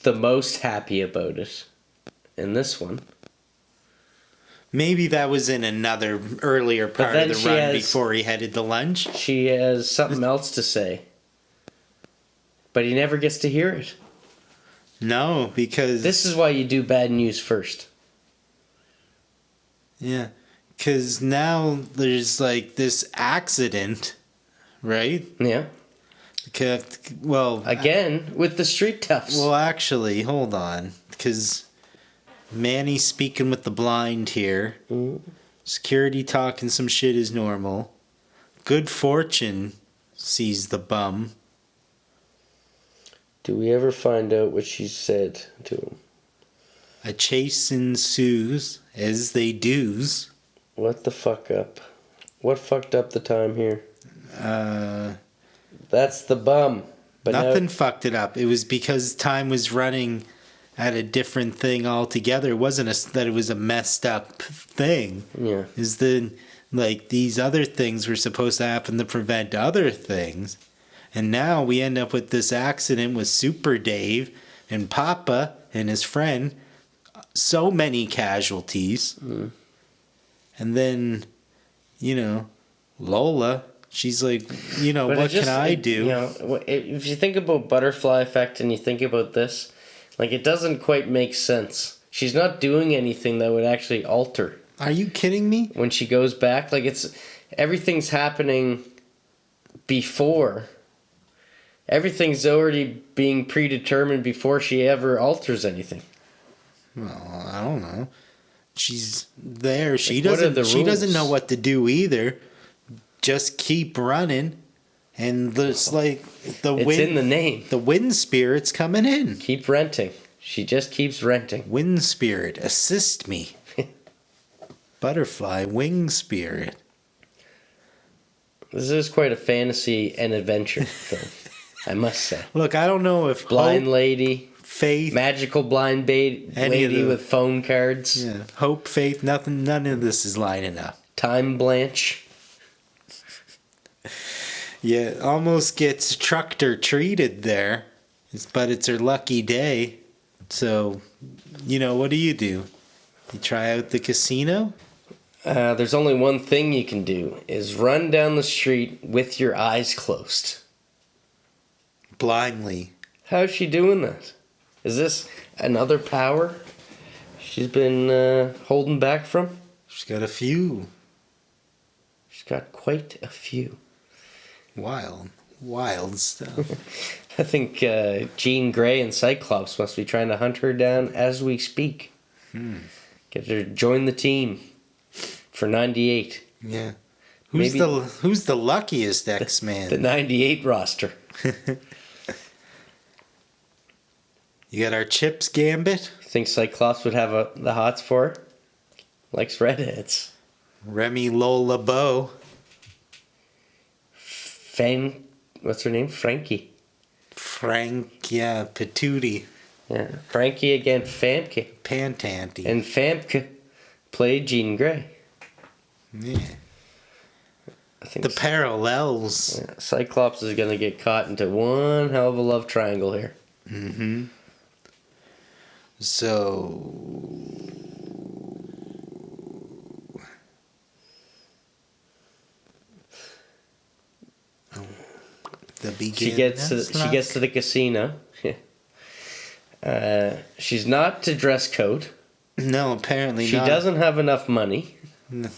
the most happy about it in this one. Maybe that was in another earlier part of the run before he headed to lunch. She has something else to say, but he never gets to hear it. No, because... This is why you do bad news first. Yeah, because now there's like this accident, right? Yeah. Well... Again, with the street toughs. Well, actually, hold on, because... Manny's speaking with the blind here. Security talking some shit is normal. Good fortune sees the bum. Do we ever find out what she said to him? A chase ensues, as they do's. What the fuck up? What fucked up the time here? That's the bum. But nothing fucked it up. It was because time was running at a different thing altogether. It wasn't that it was a messed up thing. Yeah. Is like these other things were supposed to happen to prevent other things. And now we end up with this accident with Super Dave and Papa and his friend. So many casualties. And then, Lola, she's like, what can I do? If you think about butterfly effect and you think about this, like, it doesn't quite make sense. She's not doing anything that would actually alter. Are you kidding me? When she goes back, like, everything's happening before. Everything's already being predetermined before she ever alters anything. Well, I don't know. She's there. She doesn't know what to do either. Just keep running. And it's like it's in the name. The wind spirit's coming in. Keep renting. She just keeps renting. Wind spirit, assist me. Butterfly, wing spirit. This is quite a fantasy and adventure film, I must say. Look, I don't know if Blind hope, lady, faith, magical blind lady with phone cards. Yeah, hope, faith, nothing. None of this is lining up. Time Blanche. Yeah, almost gets trucked or treated there, but it's her lucky day. So, what do? You try out the casino? There's only one thing you can do, is run down the street with your eyes closed. Blindly. How's she doing that? Is this another power she's been holding back from? She's got a few. She's got quite a few. Wild stuff. I think Jean Grey and Cyclops must be trying to hunt her down as we speak. Get her to join the team for 98. Yeah. Who's the luckiest X-Man? The 98 roster. You got our Chips Gambit. Think Cyclops would have the hots for her? Likes redheads. Remy Lola Beau. What's her name? Frankie. Patootie. Yeah, Frankie against Famke. Pantanty. And Famke played Jean Grey. Yeah. I think the parallels. Yeah, Cyclops is going to get caught into one hell of a love triangle here. Mm-hmm. So... The beginning. She gets to the casino. She's not to dress code. No, apparently she not. She doesn't have enough money. No.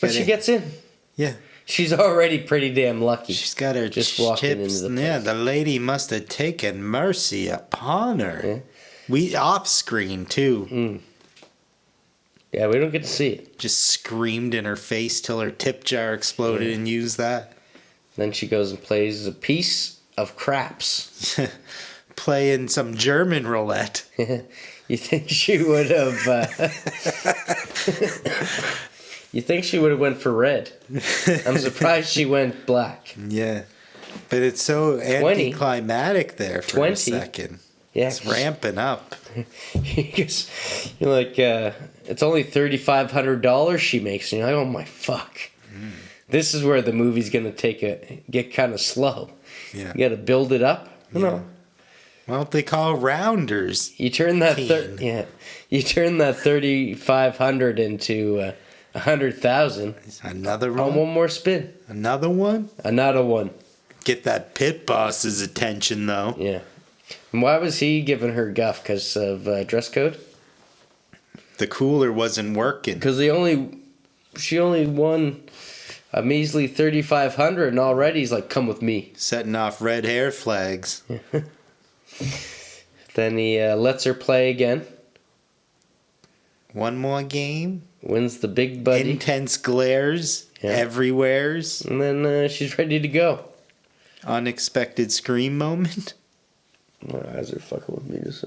But she gets in. Yeah. She's already pretty damn lucky. She's got her just walking chips. into the place. Yeah, the lady must have taken mercy upon her. Yeah. We off screen too. Mm. Yeah, we don't get to see it. Just screamed in her face till her tip jar exploded and used that. Then she goes and plays a piece of craps. Playing some German roulette. You think she would have... You think she would have went for red. I'm surprised she went black. Yeah. But it's so anticlimactic there for a second. Yeah. It's ramping up. You're like, it's only $3,500 she makes. And you're like, oh my fuck. Mm. This is where the movie's going to get kind of slow. Yeah. You got to build it up. Yeah. Well, they call rounders. You turn that you turn that 3,500 into 100,000. Another one. On one more spin. Another one. Another one. Get that pit boss's attention though. Yeah. And why was he giving her guff? Because of dress code? The cooler wasn't working. Because she only won a measly 3,500, and already he's like, "Come with me." Setting off red hair flags. Then he lets her play again. One more game. Wins the big buddy. Intense glares everywheres. And then she's ready to go. Unexpected scream moment. My eyes are fucking with me just.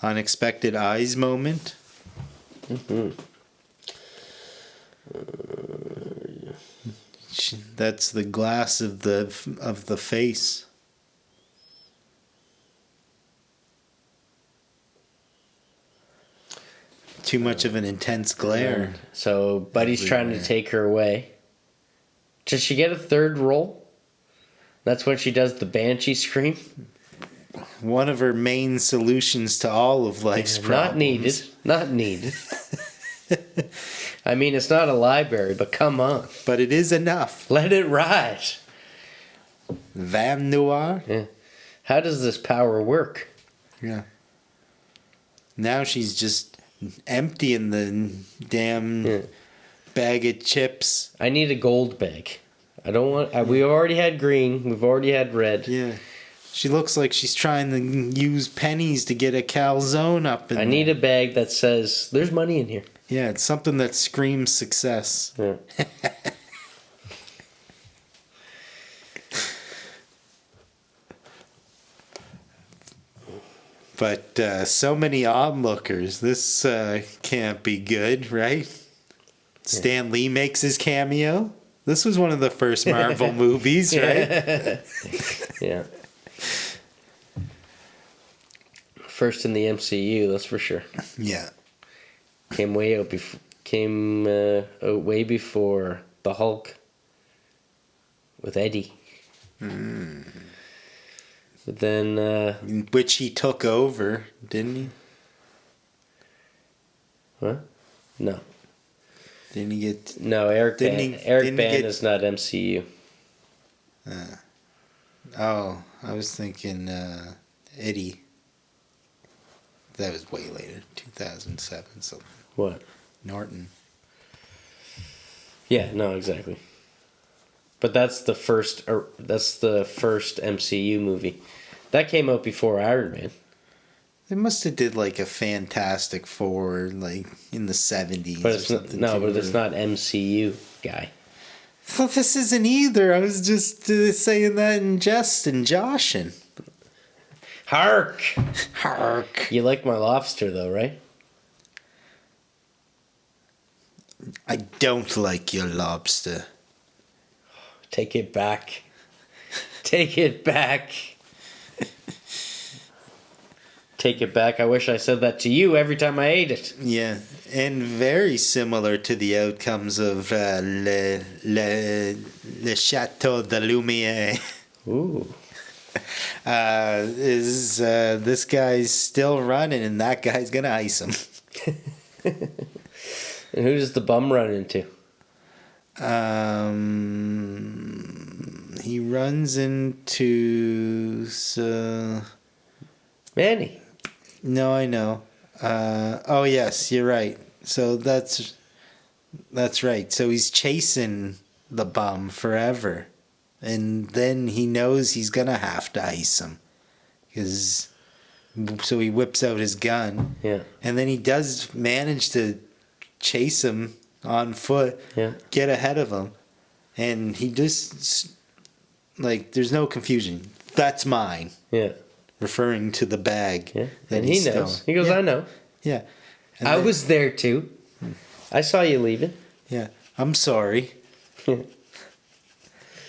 Unexpected eyes moment. Mm-hmm. That's the glass of the face. Too much of an intense glare. So Buddy's trying to take her away. Does she get a third roll? That's when she does the banshee scream. One of her main solutions to all of life's problems. Not needed. I mean, it's not a library, but come on. But it is enough. Let it ride. Vam Noir? Yeah. How does this power work? Yeah. Now she's just emptying the damn bag of chips. I need a gold bag. I don't want... we already had green. We've already had red. Yeah. She looks like she's trying to use pennies to get a calzone up in I need a bag that says, there's money in here. Yeah, it's something that screams success. Yeah. But so many onlookers. This can't be good, right? Stan Lee makes his cameo. This was one of the first Marvel movies, right? Yeah. First in the MCU, that's for sure. Yeah. Came way out before the Hulk with Eddie. But then, Which he took over, didn't he? what? No, Didn't he get? no. Eric Didn't Bana is not MCU. Oh, I was thinking Eddie. That was way later, 2007 something. What? Norton. Yeah, no, exactly. But that's the first. That's the first MCU movie. That came out before Iron Man. They must have did like a Fantastic Four, like in the 70s. But it's not, no, but it's not MCU guy. Well, this isn't either. I was just saying that in jest and joshing. Hark! Hark. You like my lobster, though, right? I don't like your lobster. Take it back. Take it back. Take it back. I wish I said that to you every time I ate it. Yeah, and very similar to the outcomes of Le Chateau de Lumiere. Ooh. This guy's still running, and that guy's gonna ice him. And who does the bum run into? He runs into Manny. No, I know. Oh yes, you're right. So that's right. So he's chasing the bum forever, and then he knows he's gonna have to ice him, so he whips out his gun. Yeah. And then he does manage to chase him on foot. Yeah. Get ahead of him, and he just like there's no confusion. That's mine. Yeah. Referring to the bag. Yeah. That And he knows. He goes, yeah. I know. Yeah. And I then- was there too. I saw you leaving. Yeah. I'm sorry.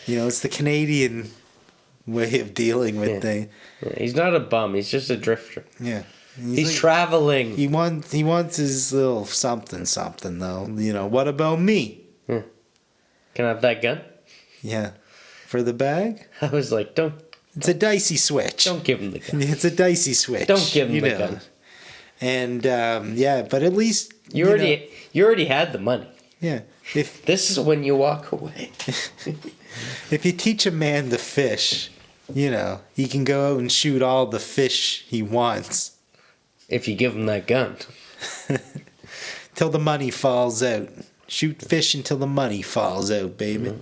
It's the Canadian way of dealing with things. Yeah, he's not a bum. He's just a drifter. Yeah. He's traveling. He wants his little something though. What about me? Yeah. Can I have that gun? Yeah. For the bag? I was like, don't It's a dicey switch. give him the gun. It's a dicey switch. Don't give him the gun. And but at least You already had the money. yeah. This is when you walk away. If you teach a man to fish, he can go out and shoot all the fish he wants. If you give him that gun. Till the money falls out. Shoot fish until the money falls out, baby. Mm-hmm.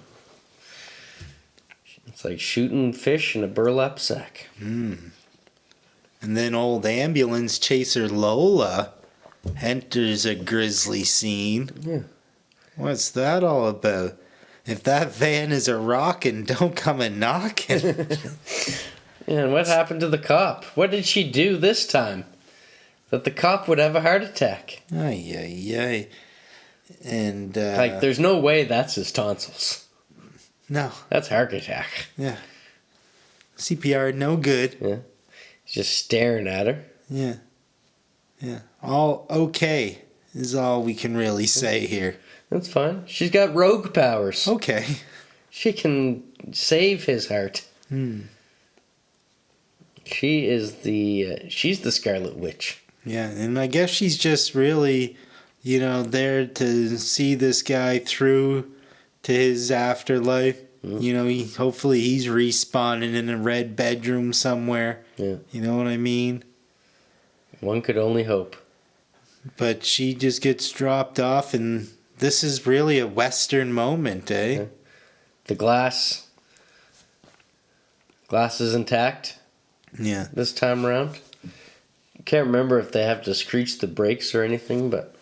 It's like shooting fish in a burlap sack. And then old ambulance chaser Lola enters a grisly scene. Yeah. What's that all about? If that van is a rockin', don't come a knockin'. Yeah, and what happened to the cop? What did she do this time? That the cop would have a heart attack. Ay, ay, ay. And, There's no way that's his tonsils. no. That's heart attack. Yeah. CPR, no good. Yeah. He's just staring at her. Yeah. Yeah. All okay is all we can really say here. That's fine. She's got rogue powers. Okay. She can save his heart. She's the Scarlet Witch. Yeah, and I guess she's just really, there to see this guy through to his afterlife. Hopefully he's respawning in a red bedroom somewhere. Yeah. You know what I mean? One could only hope. But she just gets dropped off, and this is really a Western moment, eh? Yeah. The glass is intact Yeah. this time around. Can't remember if they have to screech the brakes or anything, but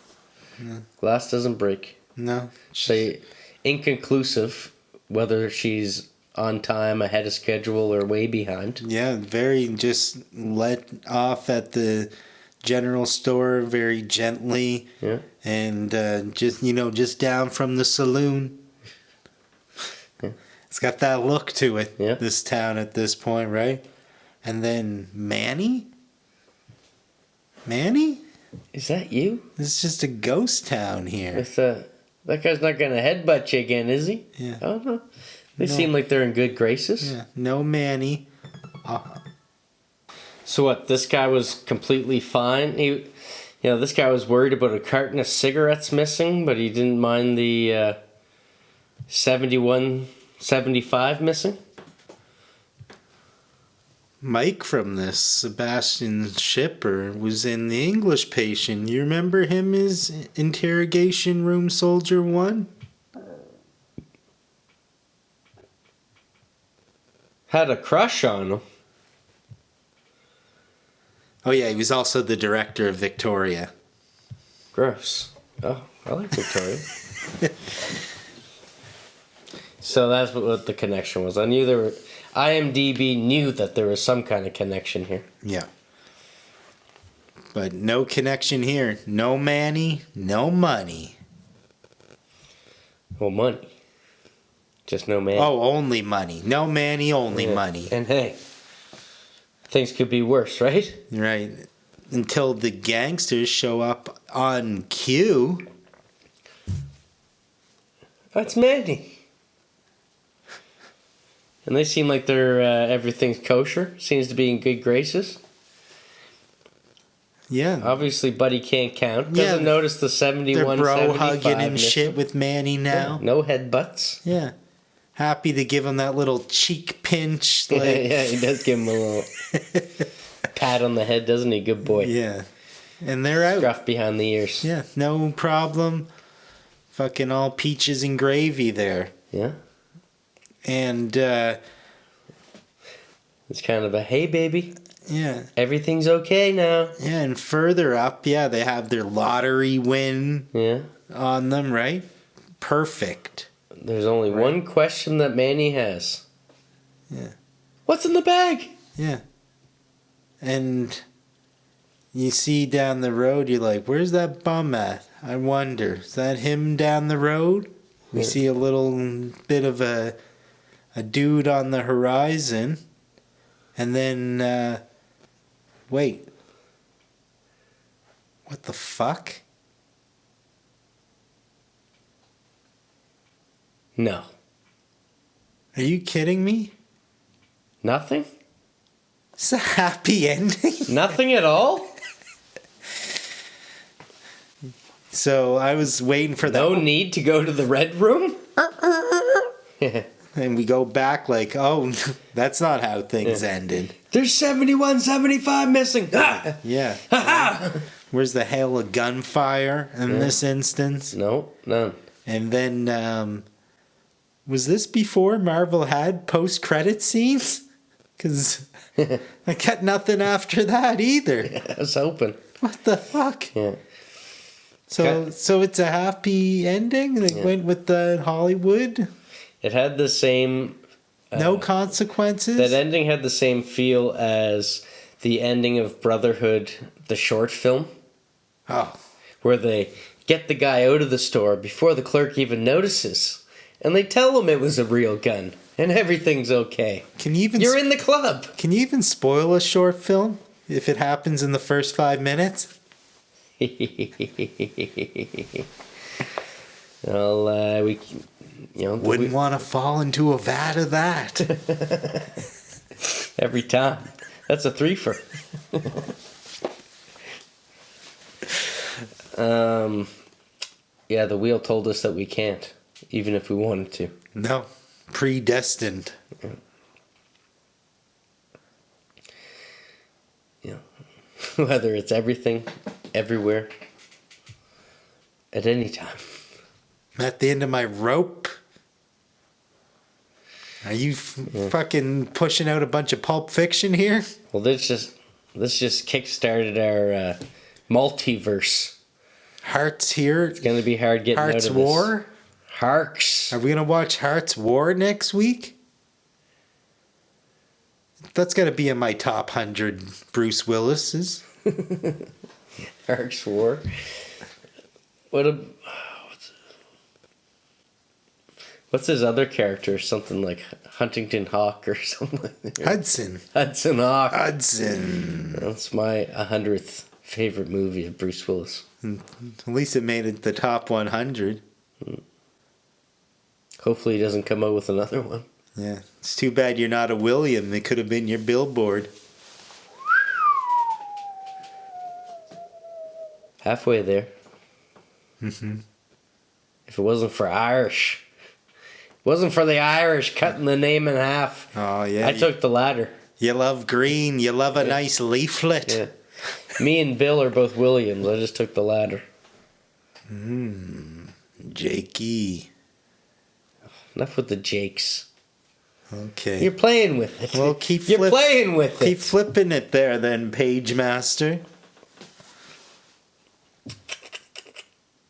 glass doesn't break. No. Say inconclusive whether she's on time, ahead of schedule, or way behind. Yeah, very just let off at the general store very gently. Yeah. And just down from the saloon. Yeah. It's got that look to it, Yeah. this town at this point, right? And then Manny? Manny? Is that you? It's just a ghost town here. With that guy's not gonna headbutt you again, is he? Yeah. Oh no. They No. seem like they're in good graces. Yeah, no Manny. So what? This guy was completely fine. This guy was worried about a carton of cigarettes missing, but he didn't mind the 75 missing. Mike from this, Sebastian Shipper, was in The English Patient. You remember him as Interrogation Room Soldier 1? Had a crush on him. Oh yeah, he was also the director of Victoria. Gross. Oh, I like Victoria. So that's what the connection was. I knew there were... IMDb knew that there was some kind of connection here. Yeah. But no connection here. No Manny, no money. Well, money. Just no man. Oh, only money. No Manny, only money. And hey, things could be worse, right? Right. Until the gangsters show up on cue. That's Manny. And they seem like they're everything's kosher. Seems to be in good graces. Yeah. Obviously, Buddy can't count. Doesn't notice the 71, They're bro 75 hugging and missing. shit with Manny now. Yeah, no headbutts. Yeah. Happy to give him that little cheek pinch. Like. Yeah, he does give him a little pat on the head, doesn't he? Good boy. Yeah. And they're out. Scruff behind the ears. Yeah, no problem. Fucking all peaches and gravy there. Yeah. And, It's kind of a, hey, baby. yeah. Everything's okay now. Yeah, and further up, yeah, they have their lottery win on them, right? Perfect. There's only one question that Manny has. Yeah. What's in the bag? Yeah. And you see down the road, you're like, where's that bum at? I wonder. Is that him down the road? We see a little bit of a dude on the horizon. And then, wait. What the fuck? No. Are you kidding me? Nothing? It's a happy ending. Nothing at all? So I was waiting for that. No need to go to the red room? And we go back like, oh, that's not how things ended. There's 71, 75 missing. Ah! Yeah. Where's the hail of gunfire in this instance? No, none. And then, was this before Marvel had post-credit scenes? Because I got nothing after that either. I was hoping. What the fuck? Yeah. So it's a happy ending? They went with the Hollywood? It had the same... No consequences? That ending had the same feel as the ending of Brotherhood, the short film. Oh. Where they get the guy out of the store before the clerk even notices. And they tell him it was a real gun. And everything's okay. You're in the club. Can you even spoil a short film if it happens in the first 5 minutes? Well, wouldn't want to fall into a vat of that. Every time. That's a threefer. Yeah, the wheel told us that we can't, even if we wanted to. No. Predestined. Yeah. Whether it's everything, everywhere, at any time. I'm at the end of my rope. Are you fucking pushing out a bunch of Pulp Fiction here? Well, this just kick-started our multiverse. Hearts here. It's going to be hard getting Hearts out of this. War? Harks. Are we going to watch Hearts War next week? That's got to be in my top 100 Bruce Willis's. Arcs War. What's his other character? Something like Huntington Hawk or something like that. Hudson. Hudson Hawk. Hudson. That's my 100th favorite movie of Bruce Willis. At least it made it the top 100. Hopefully he doesn't come out with another one. Yeah. It's too bad you're not a William. It could have been your billboard. Halfway there. Mm-hmm. If it wasn't for Irish. It wasn't for the Irish cutting the name in half. Oh, yeah. I took the ladder. You love green. You love a nice leaflet. Yeah. Me and Bill are both Williams. I just took the ladder. Jakey. Enough with the Jakes. Okay. You're playing with it. Well, You're playing with it. Keep flipping it there then, Page Master.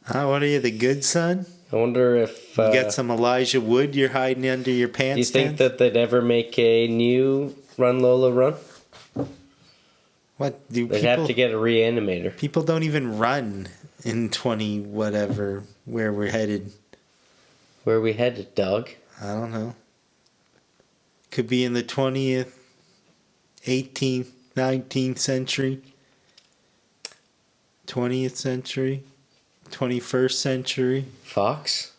What are you, the good son? I wonder if... You got some Elijah Wood you're hiding under your pants. Do you think that they'd ever make a new Run Lola Run? What do They'd people... have to get a reanimator. People don't even run in 20 whatever where we're headed. Where are we headed, dog? I don't know. Could be in the 20th, 18th, 19th century, 20th century, 21st century. Fox?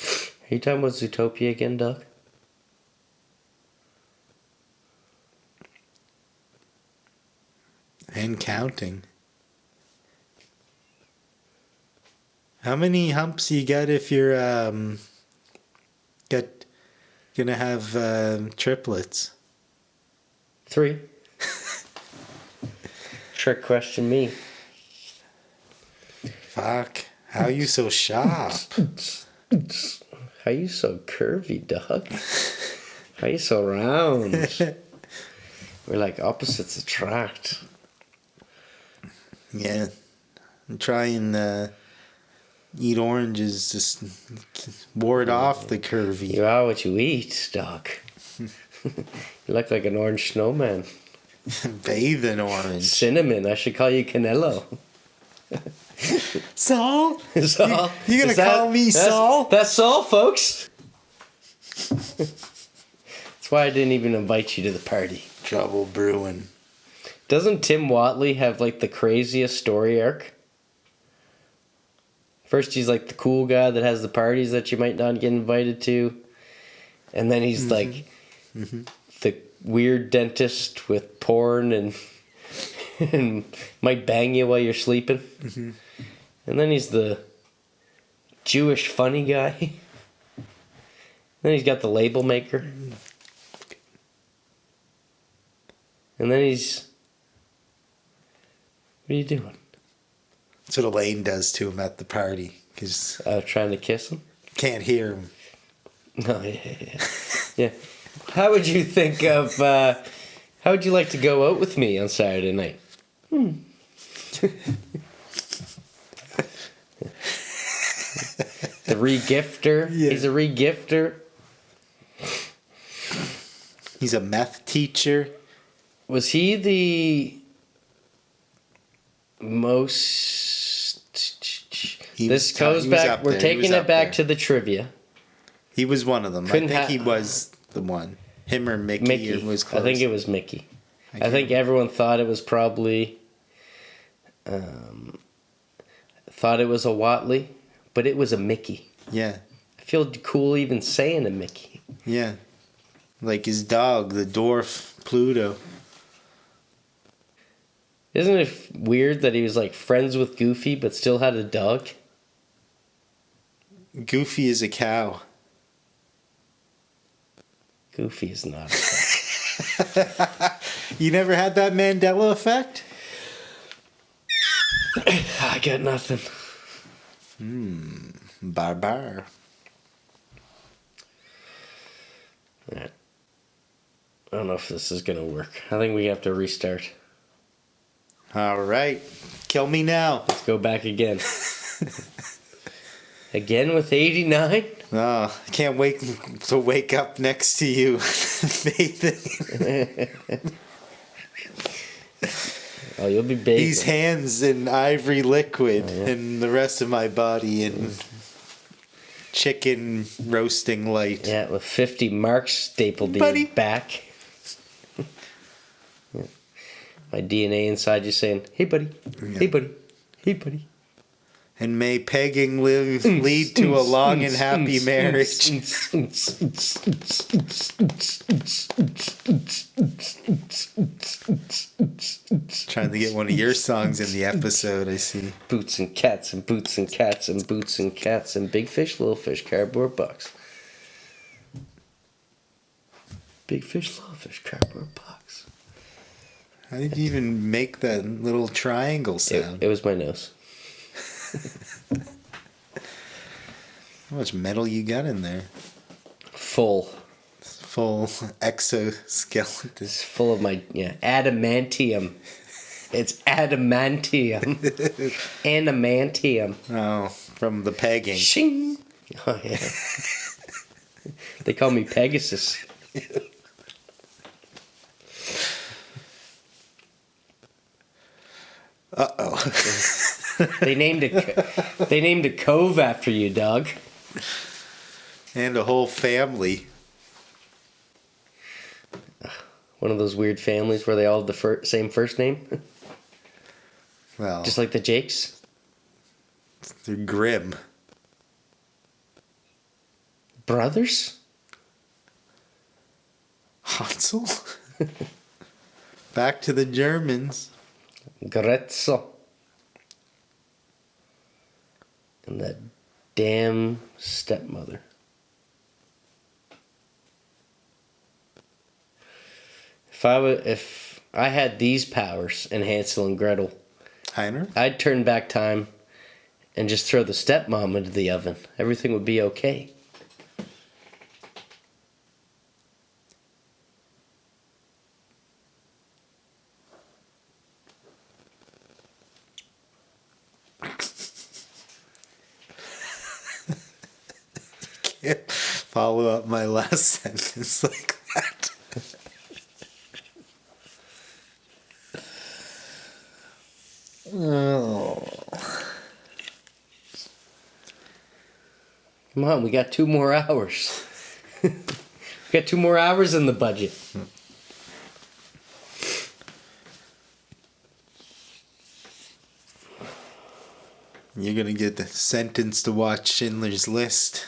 Are you talking about Zootopia again, Doug? And counting. How many humps you got if you're gonna have triplets? 3. Trick question me. Fuck. How you so sharp? How you so curvy, dog? How you so round? We're like opposites attract. Yeah. Try and eat oranges, just ward off the curvy. You are what you eat, dog. You look like an orange snowman. Bathe in orange. Cinnamon. I should call you Canelo. Saul? Saul? You gonna call me Saul? That's Saul, folks. That's why I didn't even invite you to the party. Trouble brewing. Doesn't Tim Watley have like the craziest story arc? First he's like the cool guy that has the parties that you might not get invited to. And then he's like the weird dentist with porn and might bang you while you're sleeping. And then he's the Jewish funny guy. Then he's got the label maker. And then he's... What are you doing? That's what Elaine does to him at the party. Because Trying to kiss him? can't hear him. No, yeah. How would you think of... how would you like to go out with me on Saturday night? The regifter. Yeah. He's a regifter. He's a meth teacher. Was he the most... This goes back... We're taking it back to the trivia. He was one of them. I think he was the one. Him or Mickey. Or was close. I think it was Mickey. I think everyone thought it was probably... thought it was a Watley, but it was a Mickey. Yeah. I feel cool even saying a Mickey. Yeah. Like his dog, the dwarf Pluto. Isn't it weird that he was like friends with Goofy but still had a dog? Goofy is a cow. Goofy is not a cow. You never had that Mandela effect? I got nothing. Bar. Right. I don't know if this is going to work. I think we have to restart. All right. Kill me now. Let's go back again. Again with 89? Oh, I can't wait to wake up next to you, Nathan. Oh, you'll be big. These hands in ivory liquid and the rest of my body in chicken roasting light. Yeah, with 50 marks stapled to Buddy. your back. Yeah. My DNA inside you saying, hey, buddy. Hey, buddy. Hey, buddy. And may pegging lead to a long and happy marriage. Trying to get one of your songs in the episode, I see. Boots and cats and boots and cats and boots and cats and big fish, little fish, cardboard box. Big fish, little fish, cardboard box. How did you even make that little triangle sound? It was my nose. How much metal you got in there? Full. Full exoskeleton. It's full of my, adamantium. It's adamantium. Adamantium. Oh, from the pegging. Shing. Oh, yeah. They call me Pegasus. Uh-oh. They named a cove after you, dog. And a whole family. One of those weird families where they all have the same first name. Well, Just like the Jakes. they're grim. Brothers? Hansel? Back to the Germans. Gretzel. And that damn stepmother. If I had these powers in Hansel and Gretel, Heiner? I'd turn back time and just throw the stepmom into the oven. Everything would be okay. Can't follow up my last sentence like that. Oh. Come on, we got 2 more hours. We got 2 more hours in the budget. You're gonna get the sentence to watch Schindler's List.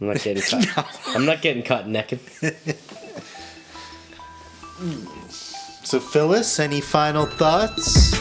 I'm not getting caught. I'm not getting caught naked. So, Phyllis, any final thoughts?